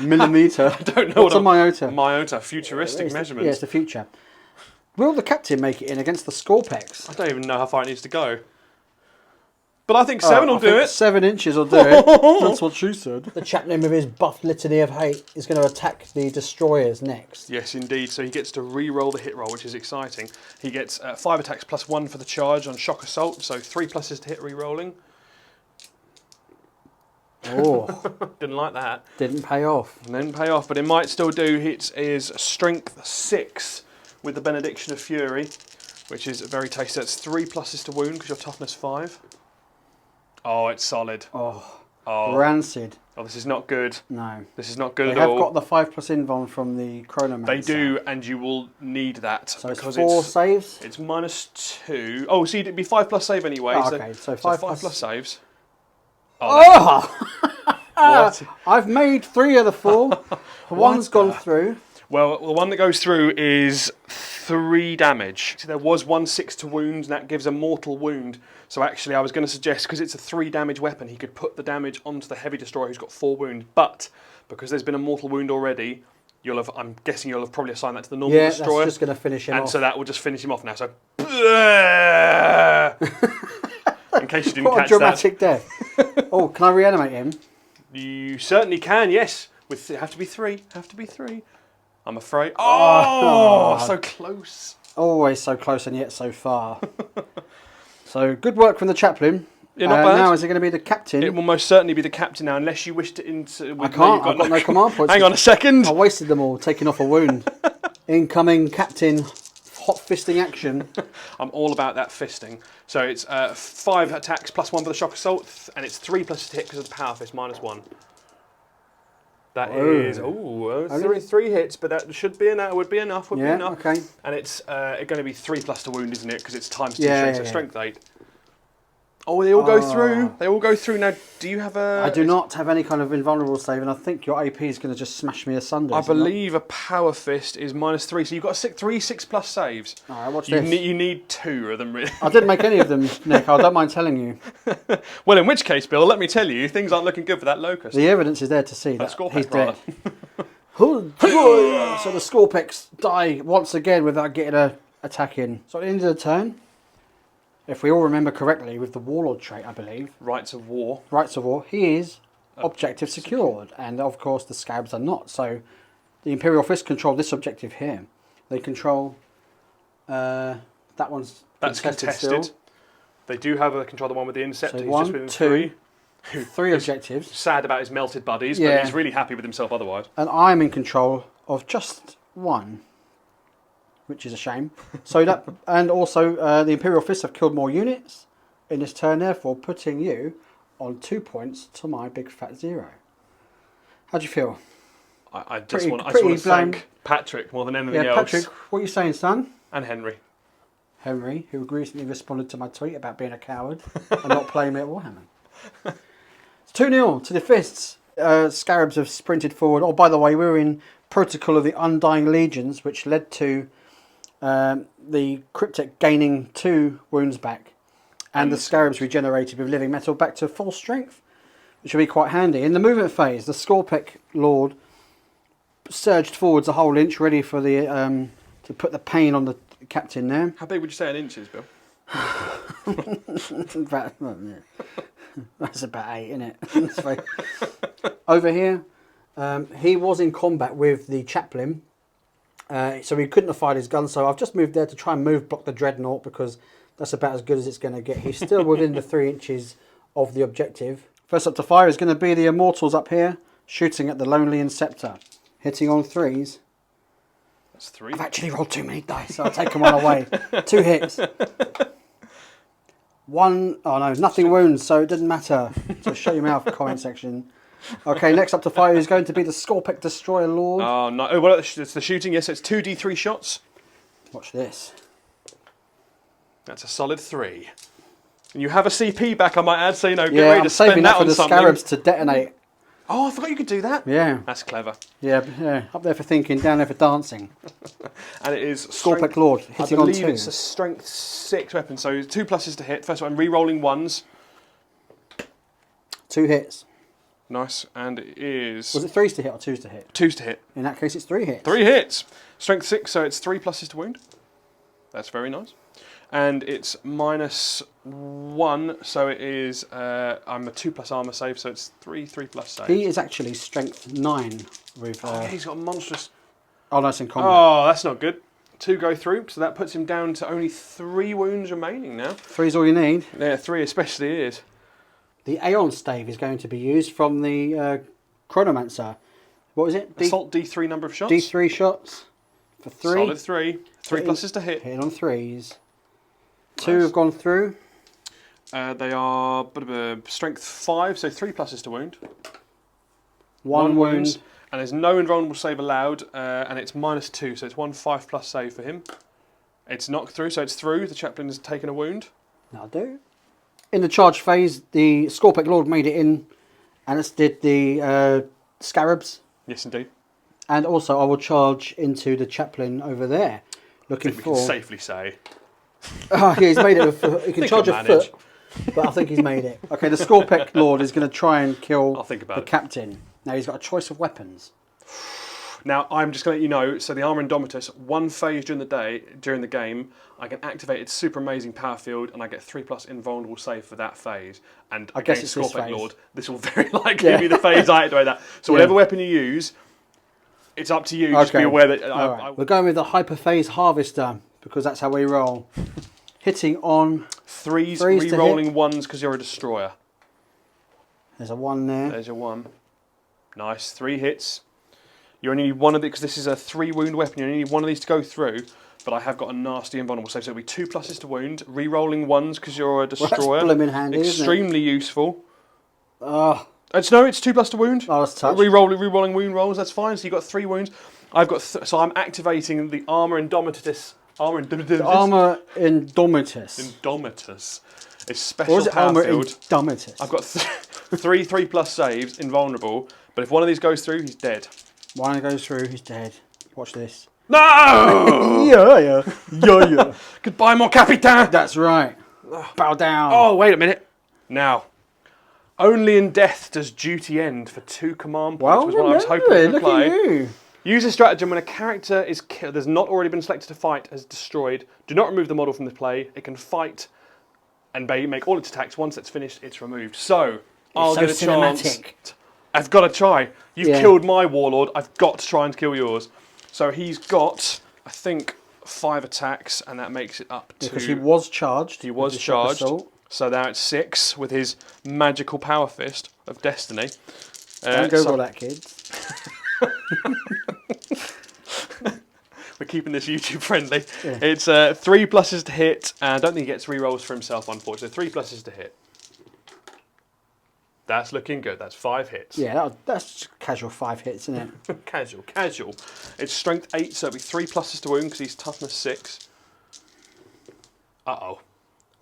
Speaker 1: millimeter.
Speaker 2: I don't know
Speaker 1: What's a myota.
Speaker 2: Myota, futuristic measurement.
Speaker 1: Yeah, it's the future. Will the captain make it in against the Scorpex?
Speaker 2: I don't even know how far it needs to go. But I think 7 will do it.
Speaker 1: 7 inches will do it. That's what she said. The chaplain with his buff litany of hate is going to attack the destroyers next.
Speaker 2: Yes, indeed. So he gets to re-roll the hit roll, which is exciting. He gets 5 attacks +1 for the charge on shock assault, so 3 pluses to hit re-rolling.
Speaker 1: Oh.
Speaker 2: Didn't like that.
Speaker 1: Didn't pay off.
Speaker 2: Didn't pay off, but it might still do. It is strength 6 with the benediction of fury, which is very tasty. That's 3 pluses to wound because you're toughness 5. Oh, it's solid.
Speaker 1: Oh,
Speaker 2: Oh,
Speaker 1: rancid.
Speaker 2: oh, this is not good.
Speaker 1: No.
Speaker 2: This is not good
Speaker 1: They
Speaker 2: at
Speaker 1: have
Speaker 2: all.
Speaker 1: got the 5+ invuln from the Chronomancer.
Speaker 2: They do, and you will need that.
Speaker 1: So it's
Speaker 2: because
Speaker 1: 4 saves?
Speaker 2: It's -2. Oh, see, it'd be 5+ save anyway.
Speaker 1: Oh, okay, so 5+
Speaker 2: saves.
Speaker 1: Oh!
Speaker 2: What?
Speaker 1: I've made 3 of the 4. One's gone through.
Speaker 2: Well, the one that goes through is 3 damage. So there was 1 6 to wound, and that gives a mortal wound. So actually, I was going to suggest, because it's a 3 damage weapon, he could put the damage onto the heavy destroyer who's got 4 wound. But because there's been a mortal wound already, I'm guessing you'll have probably assigned that to the normal destroyer.
Speaker 1: Yeah, that's just going to finish him off.
Speaker 2: And so that will just finish him off now. So, in case you didn't
Speaker 1: what
Speaker 2: catch
Speaker 1: a dramatic death. Oh, can I reanimate him?
Speaker 2: You certainly can, yes. Have to be 3. Have to be 3. I'm afraid. Oh, so close.
Speaker 1: Always so close and yet so far. So good work from the chaplain.
Speaker 2: Yeah, not bad.
Speaker 1: Now is it going to be the captain?
Speaker 2: It will most certainly be the captain now, unless you wish to.
Speaker 1: I can't. I've got no command points.
Speaker 2: Hang on a second.
Speaker 1: I wasted them all, taking off a wound. Incoming captain, hot fisting action.
Speaker 2: I'm all about that fisting. So it's 5 attacks +1 for the shock assault, and it's 3 pluses to hit because of the power fist -1. That is three hits, but that should be enough. Would be enough. Would be enough.
Speaker 1: Okay.
Speaker 2: And it's going to be 3+ to wound, isn't it? Because it's times 2 strength, so strength 8. Oh, they all go through. They all go through. Now, do you have a...
Speaker 1: I do not have any kind of invulnerable save, and I think your AP is going to just smash me asunder.
Speaker 2: I believe a power fist is -3, so you've got 3 6+ saves.
Speaker 1: All right, watch this.
Speaker 2: You need 2 of them, really.
Speaker 1: I didn't make any of them, Nick. I don't mind telling you.
Speaker 2: Well, in which case, Bill, let me tell you, things aren't looking good for that locust.
Speaker 1: The evidence is there to see that he's dead.
Speaker 2: rather.
Speaker 1: So the Scorpex die once again without getting a attack in. So at the end of the turn, if we all remember correctly, with the Warlord trait, I believe.
Speaker 2: Rights of War.
Speaker 1: Rights of War. He is objective secured, and of course the Scarabs are not. So the Imperial Fists control this objective here. They control that one's contested. Still.
Speaker 2: They do have a control the one with the Interceptor.
Speaker 1: So
Speaker 2: he's
Speaker 1: 1,
Speaker 2: just within
Speaker 1: 2,
Speaker 2: 3.
Speaker 1: 3 objectives.
Speaker 2: Sad about his melted buddies, but he's really happy with himself otherwise.
Speaker 1: And I'm in control of just 1, which is a shame. So that, and also the Imperial Fists have killed more units in this turn, therefore putting you on 2 points to my big fat 0. How do you feel?
Speaker 2: I just want to thank Patrick more than anything else.
Speaker 1: Patrick, what are you saying, son?
Speaker 2: And Henry.
Speaker 1: Henry, who recently responded to my tweet about being a coward and not playing me at Warhammer. It's 2-0 to the Fists. Scarabs have sprinted forward. Oh, by the way, we were in Protocol of the Undying Legions, which led to the Cryptek gaining 2 wounds back, and the Scarabs regenerated with living metal back to full strength, which will be quite handy. In the movement phase, the Scorpec Lord surged forwards a whole inch, ready for the to put the pain on the captain there.
Speaker 2: How big would you say in inches, Bill?
Speaker 1: That's about 8, isn't it? Over here, he was in combat with the chaplain, so he couldn't have fired his gun. So I've just moved there to try and block the dreadnought, because that's about as good as it's going to get. He's still within the 3 inches of the objective. First up to fire is going to be the Immortals up here, shooting at the Lonely Inceptor, hitting on 3s.
Speaker 2: That's 3.
Speaker 1: I've actually rolled too many dice, so I'll take them all away. 2 hits. 1, oh no, nothing wounds, so it doesn't matter. So shut your mouth, comment section. Okay, next up to fire is going to be the Scorpec Destroyer Lord.
Speaker 2: Oh no! Oh, well, it's the shooting. Yes, it's 2d3 shots.
Speaker 1: Watch this.
Speaker 2: That's a solid 3. And you have a CP back, I might add, so get
Speaker 1: Yeah,
Speaker 2: ready
Speaker 1: I'm
Speaker 2: to
Speaker 1: saving
Speaker 2: spend
Speaker 1: that
Speaker 2: that
Speaker 1: for
Speaker 2: on
Speaker 1: the
Speaker 2: something.
Speaker 1: Scarabs to detonate.
Speaker 2: Oh, I forgot you could do that.
Speaker 1: Yeah.
Speaker 2: That's clever.
Speaker 1: Yeah, up there for thinking, down there for dancing.
Speaker 2: And it is
Speaker 1: Scorpec Lord, hitting
Speaker 2: I
Speaker 1: on
Speaker 2: believe
Speaker 1: 2.
Speaker 2: it's a strength 6 weapon, so 2 pluses to hit. First one, re-rolling 1s.
Speaker 1: 2 hits.
Speaker 2: Nice, and it is...
Speaker 1: Was it 3s to hit or 2s to hit?
Speaker 2: 2s to hit.
Speaker 1: In that case, it's 3 hits.
Speaker 2: 3 hits. Strength 6, so it's 3 pluses to wound. That's very nice. And it's -1, so it is... I'm a 2+ armor save, so it's 3 plus save.
Speaker 1: He is actually strength 9 with...
Speaker 2: Oh, he's got a monstrous...
Speaker 1: Oh, no, it's in combat.
Speaker 2: Oh, that's not good. 2 go through, so that puts him down to only 3 wounds remaining now.
Speaker 1: 3's all you need.
Speaker 2: Yeah, 3 especially is.
Speaker 1: The Aeon Stave is going to be used from the Chronomancer. What is it?
Speaker 2: Assault D3 number of shots.
Speaker 1: D3 shots for 3.
Speaker 2: Solid 3. 3 pluses to hit.
Speaker 1: Hit on 3s. 2 have gone through.
Speaker 2: They are strength 5, so 3 pluses to wound.
Speaker 1: 1 wound.
Speaker 2: And there's no invulnerable save allowed, and it's -2, so it's 1 5+ save for him. It's knocked through, so it's through. The chaplain has taken a wound.
Speaker 1: That'll do. In the charge phase, the Scorpec Lord made it in, and it's did the Scarabs.
Speaker 2: Yes, indeed.
Speaker 1: And also, I will charge into the chaplain over there, looking
Speaker 2: I think
Speaker 1: for.
Speaker 2: we can safely say.
Speaker 1: Oh, yeah, he's made it. He can charge a
Speaker 2: manage.
Speaker 1: foot, but I think he's made it. Okay, the Scorpec Lord is going to try and kill
Speaker 2: I'll think about
Speaker 1: the
Speaker 2: it.
Speaker 1: captain. Now he's got a choice of weapons.
Speaker 2: Now, I'm just going to let you know, so the Armor Indomitus, 1 phase during the game, I can activate its super amazing power field, and I get 3+ invulnerable save for that phase. And
Speaker 1: I guess
Speaker 2: against
Speaker 1: it's this
Speaker 2: Scorpec
Speaker 1: phase.
Speaker 2: Lord, this will very likely be the phase I activate that. So whatever weapon you use, it's up to you. Just be aware that...
Speaker 1: We're going with the Hyperphase Harvester, because that's how we roll. Hitting on...
Speaker 2: 3s,
Speaker 1: to hit.
Speaker 2: re-rolling 1s because you're a destroyer.
Speaker 1: There's a 1 there.
Speaker 2: There's your 1. Nice, 3 hits. You only need 1 of these, because this is a 3 wound weapon, you only need 1 of these to go through, but I have got a nasty invulnerable save, so it'll be 2 pluses to wound, re-rolling 1s because you're a destroyer.
Speaker 1: Well, that's blooming handy,
Speaker 2: extremely useful.
Speaker 1: Oh,
Speaker 2: It's 2 plus to wound.
Speaker 1: Oh, that's touch.
Speaker 2: Re-rolling wound rolls, that's fine, so you've got 3 wounds. I've got, so I'm activating the Armor Indomitus.
Speaker 1: Armor Indomitus.
Speaker 2: Indomitus. It's
Speaker 1: Or
Speaker 2: special
Speaker 1: is it
Speaker 2: power
Speaker 1: Armor
Speaker 2: field.
Speaker 1: Indomitus?
Speaker 2: I've got 3 3+ saves, invulnerable, but if one of these goes through, he's dead.
Speaker 1: One goes through, he's dead. Watch this.
Speaker 2: No!
Speaker 1: Yeah.
Speaker 2: Goodbye, mon capitaine!
Speaker 1: That's right. Bow down.
Speaker 2: Oh, wait a minute. Now, only in death does duty end for 2 command points,
Speaker 1: Well,
Speaker 2: was what I was hoping to
Speaker 1: look
Speaker 2: play.
Speaker 1: at you.
Speaker 2: Use a stratagem when a character is killed, has not already been selected to fight, has destroyed. Do not remove the model from the play. It can fight and make all its attacks. Once it's finished, it's removed. So, I'll
Speaker 1: so
Speaker 2: get a chance.
Speaker 1: cinematic.
Speaker 2: I've got to try. You've killed my warlord. I've got to try and kill yours. So he's got, I think, 5 attacks, and that makes it up to...
Speaker 1: Because he was charged.
Speaker 2: He was charged. So now it's 6 with his magical power fist of destiny.
Speaker 1: Don't Google that, kids.
Speaker 2: We're keeping this YouTube friendly.
Speaker 1: Yeah.
Speaker 2: It's 3 pluses to hit, and I don't think he gets re-rolls for himself, unfortunately. 3 pluses to hit. That's looking good. That's 5 hits.
Speaker 1: Yeah, that's casual 5 hits, isn't it?
Speaker 2: Casual. It's strength 8, so it'll be 3 pluses to wound because he's toughness 6. Uh-oh.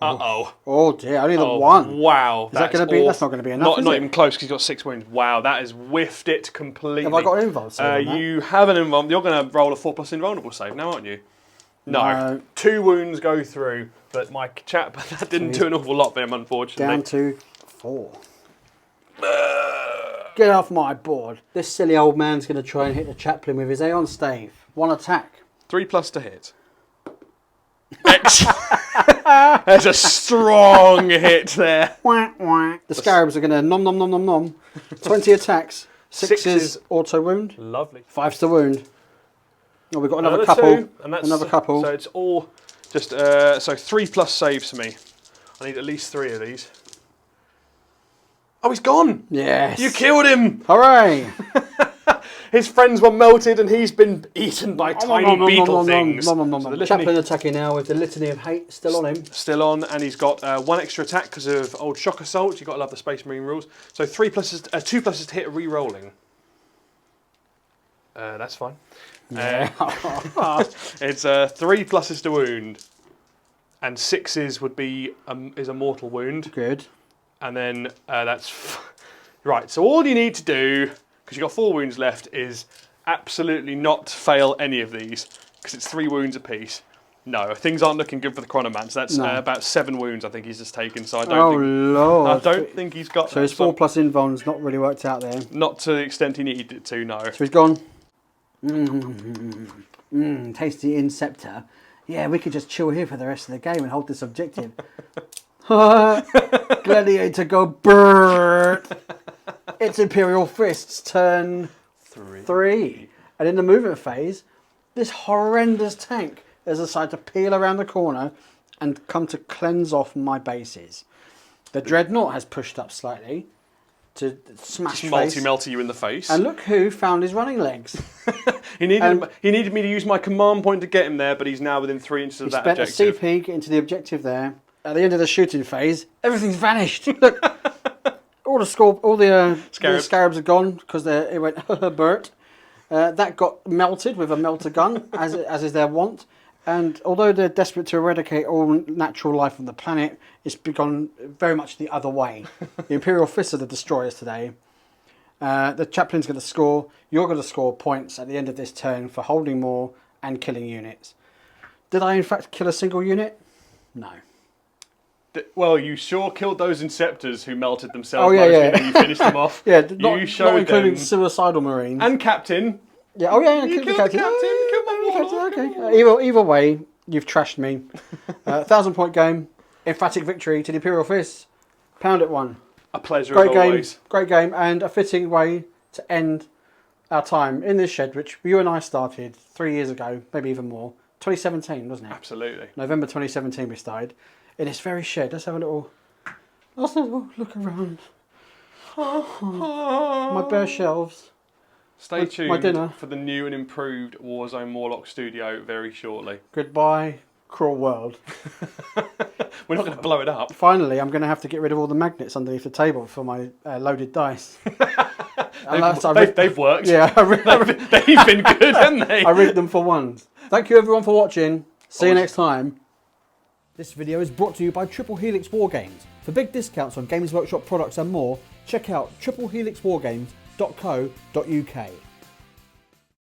Speaker 1: Oh dear, only the 1.
Speaker 2: Wow.
Speaker 1: Is that going to be? That's not going to be enough.
Speaker 2: Not even close because he's got 6 wounds. Wow, that has whiffed it completely.
Speaker 1: Have I got an invuln save on that?
Speaker 2: You have an invuln. You're going to roll a 4+ invulnerable save now, aren't you? No. 2 wounds go through, but my chap, that didn't do an awful lot for him, unfortunately.
Speaker 1: Down to 4. Get off my board. This silly old man's going to try and hit the chaplain with his Aeon Stave. 1 attack.
Speaker 2: 3+ to hit. There's a strong hit there.
Speaker 1: The Scarabs are going to nom nom nom nom nom. 20 attacks. 6s auto wound.
Speaker 2: Lovely.
Speaker 1: 5s to wound. Oh, we've got another couple.
Speaker 2: Two, and that's,
Speaker 1: another couple.
Speaker 2: So it's all just so 3+ saves for me. I need at least 3 of these. Oh, he's gone.
Speaker 1: Yes.
Speaker 2: You killed him.
Speaker 1: Hooray.
Speaker 2: His friends were melted and he's been eaten by tiny beetle things. So
Speaker 1: the Chaplain attacking now with the Litany of Hate still on him.
Speaker 2: Still on, and he's got 1 extra attack because of old Shock Assault. You've got to love the Space Marine rules. So 2 pluses to hit re-rolling. That's fine.
Speaker 1: Yeah.
Speaker 2: It's 3 pluses to wound, and 6s would be is a mortal wound.
Speaker 1: Good.
Speaker 2: And then that's right. So all you need to do, because you've got 4 wounds left, is absolutely not fail any of these, because it's 3 wounds apiece. No, things aren't looking good for the Chronomance. That's about 7 wounds I think he's just taken. So I don't think he's got.
Speaker 1: So his 4+ invuln's not really worked out there.
Speaker 2: Not to the extent he needed it to. No.
Speaker 1: So he's gone. Tasty Inceptor. Yeah, we could just chill here for the rest of the game and hold this objective. Gladiator go brrrr. It's Imperial Fists turn 3. And in the movement phase, this horrendous tank has decided to peel around the corner and come to cleanse off my bases. The Dreadnought has pushed up slightly to smash
Speaker 2: multi you in the face.
Speaker 1: And look who found his running legs.
Speaker 2: he needed me to use my command point to get him there, but he's now within 3 inches of that objective.
Speaker 1: He spent a CP getting to the objective there. At the end of the shooting phase, everything's vanished. Look, all the Scarabs are gone because it went Bert. That got melted with a melter gun, as is their wont. And although they're desperate to eradicate all natural life on the planet, it's gone very much the other way. The Imperial Fists are the destroyers today. The Chaplain's going to score. You're going to score points at the end of this turn for holding more and killing units. Did I in fact kill a single unit? No.
Speaker 2: Well, you sure killed those Inceptors who melted themselves and you finished them off.
Speaker 1: Yeah, not including Suicidal Marines.
Speaker 2: And Captain.
Speaker 1: Yeah,
Speaker 2: you killed the Captain. Killed my
Speaker 1: Warlock. Okay. Either way, you've trashed me. 1,000-point game. Emphatic victory to the Imperial Fists. Pound it 1.
Speaker 2: A pleasure as always.
Speaker 1: Great game, and a fitting way to end our time in this shed, which you and I started 3 years ago, maybe even more. 2017, wasn't it?
Speaker 2: Absolutely.
Speaker 1: November 2017 we started. In this very shed. Let's have a little look around. My bare shelves.
Speaker 2: Stay tuned
Speaker 1: my dinner.
Speaker 2: for the new and improved Warzone Morloc studio very shortly.
Speaker 1: Goodbye, cruel world.
Speaker 2: We're not going to blow it up.
Speaker 1: Finally, I'm going to have to get rid of all the magnets underneath the table for my loaded dice.
Speaker 2: They've worked.
Speaker 1: Yeah,
Speaker 2: they've been good, haven't they?
Speaker 1: I rigged them for ones. Thank you everyone for watching. See you next time. This video is brought to you by Triple Helix Wargames. For big discounts on Games Workshop products and more, check out triplehelixwargames.co.uk.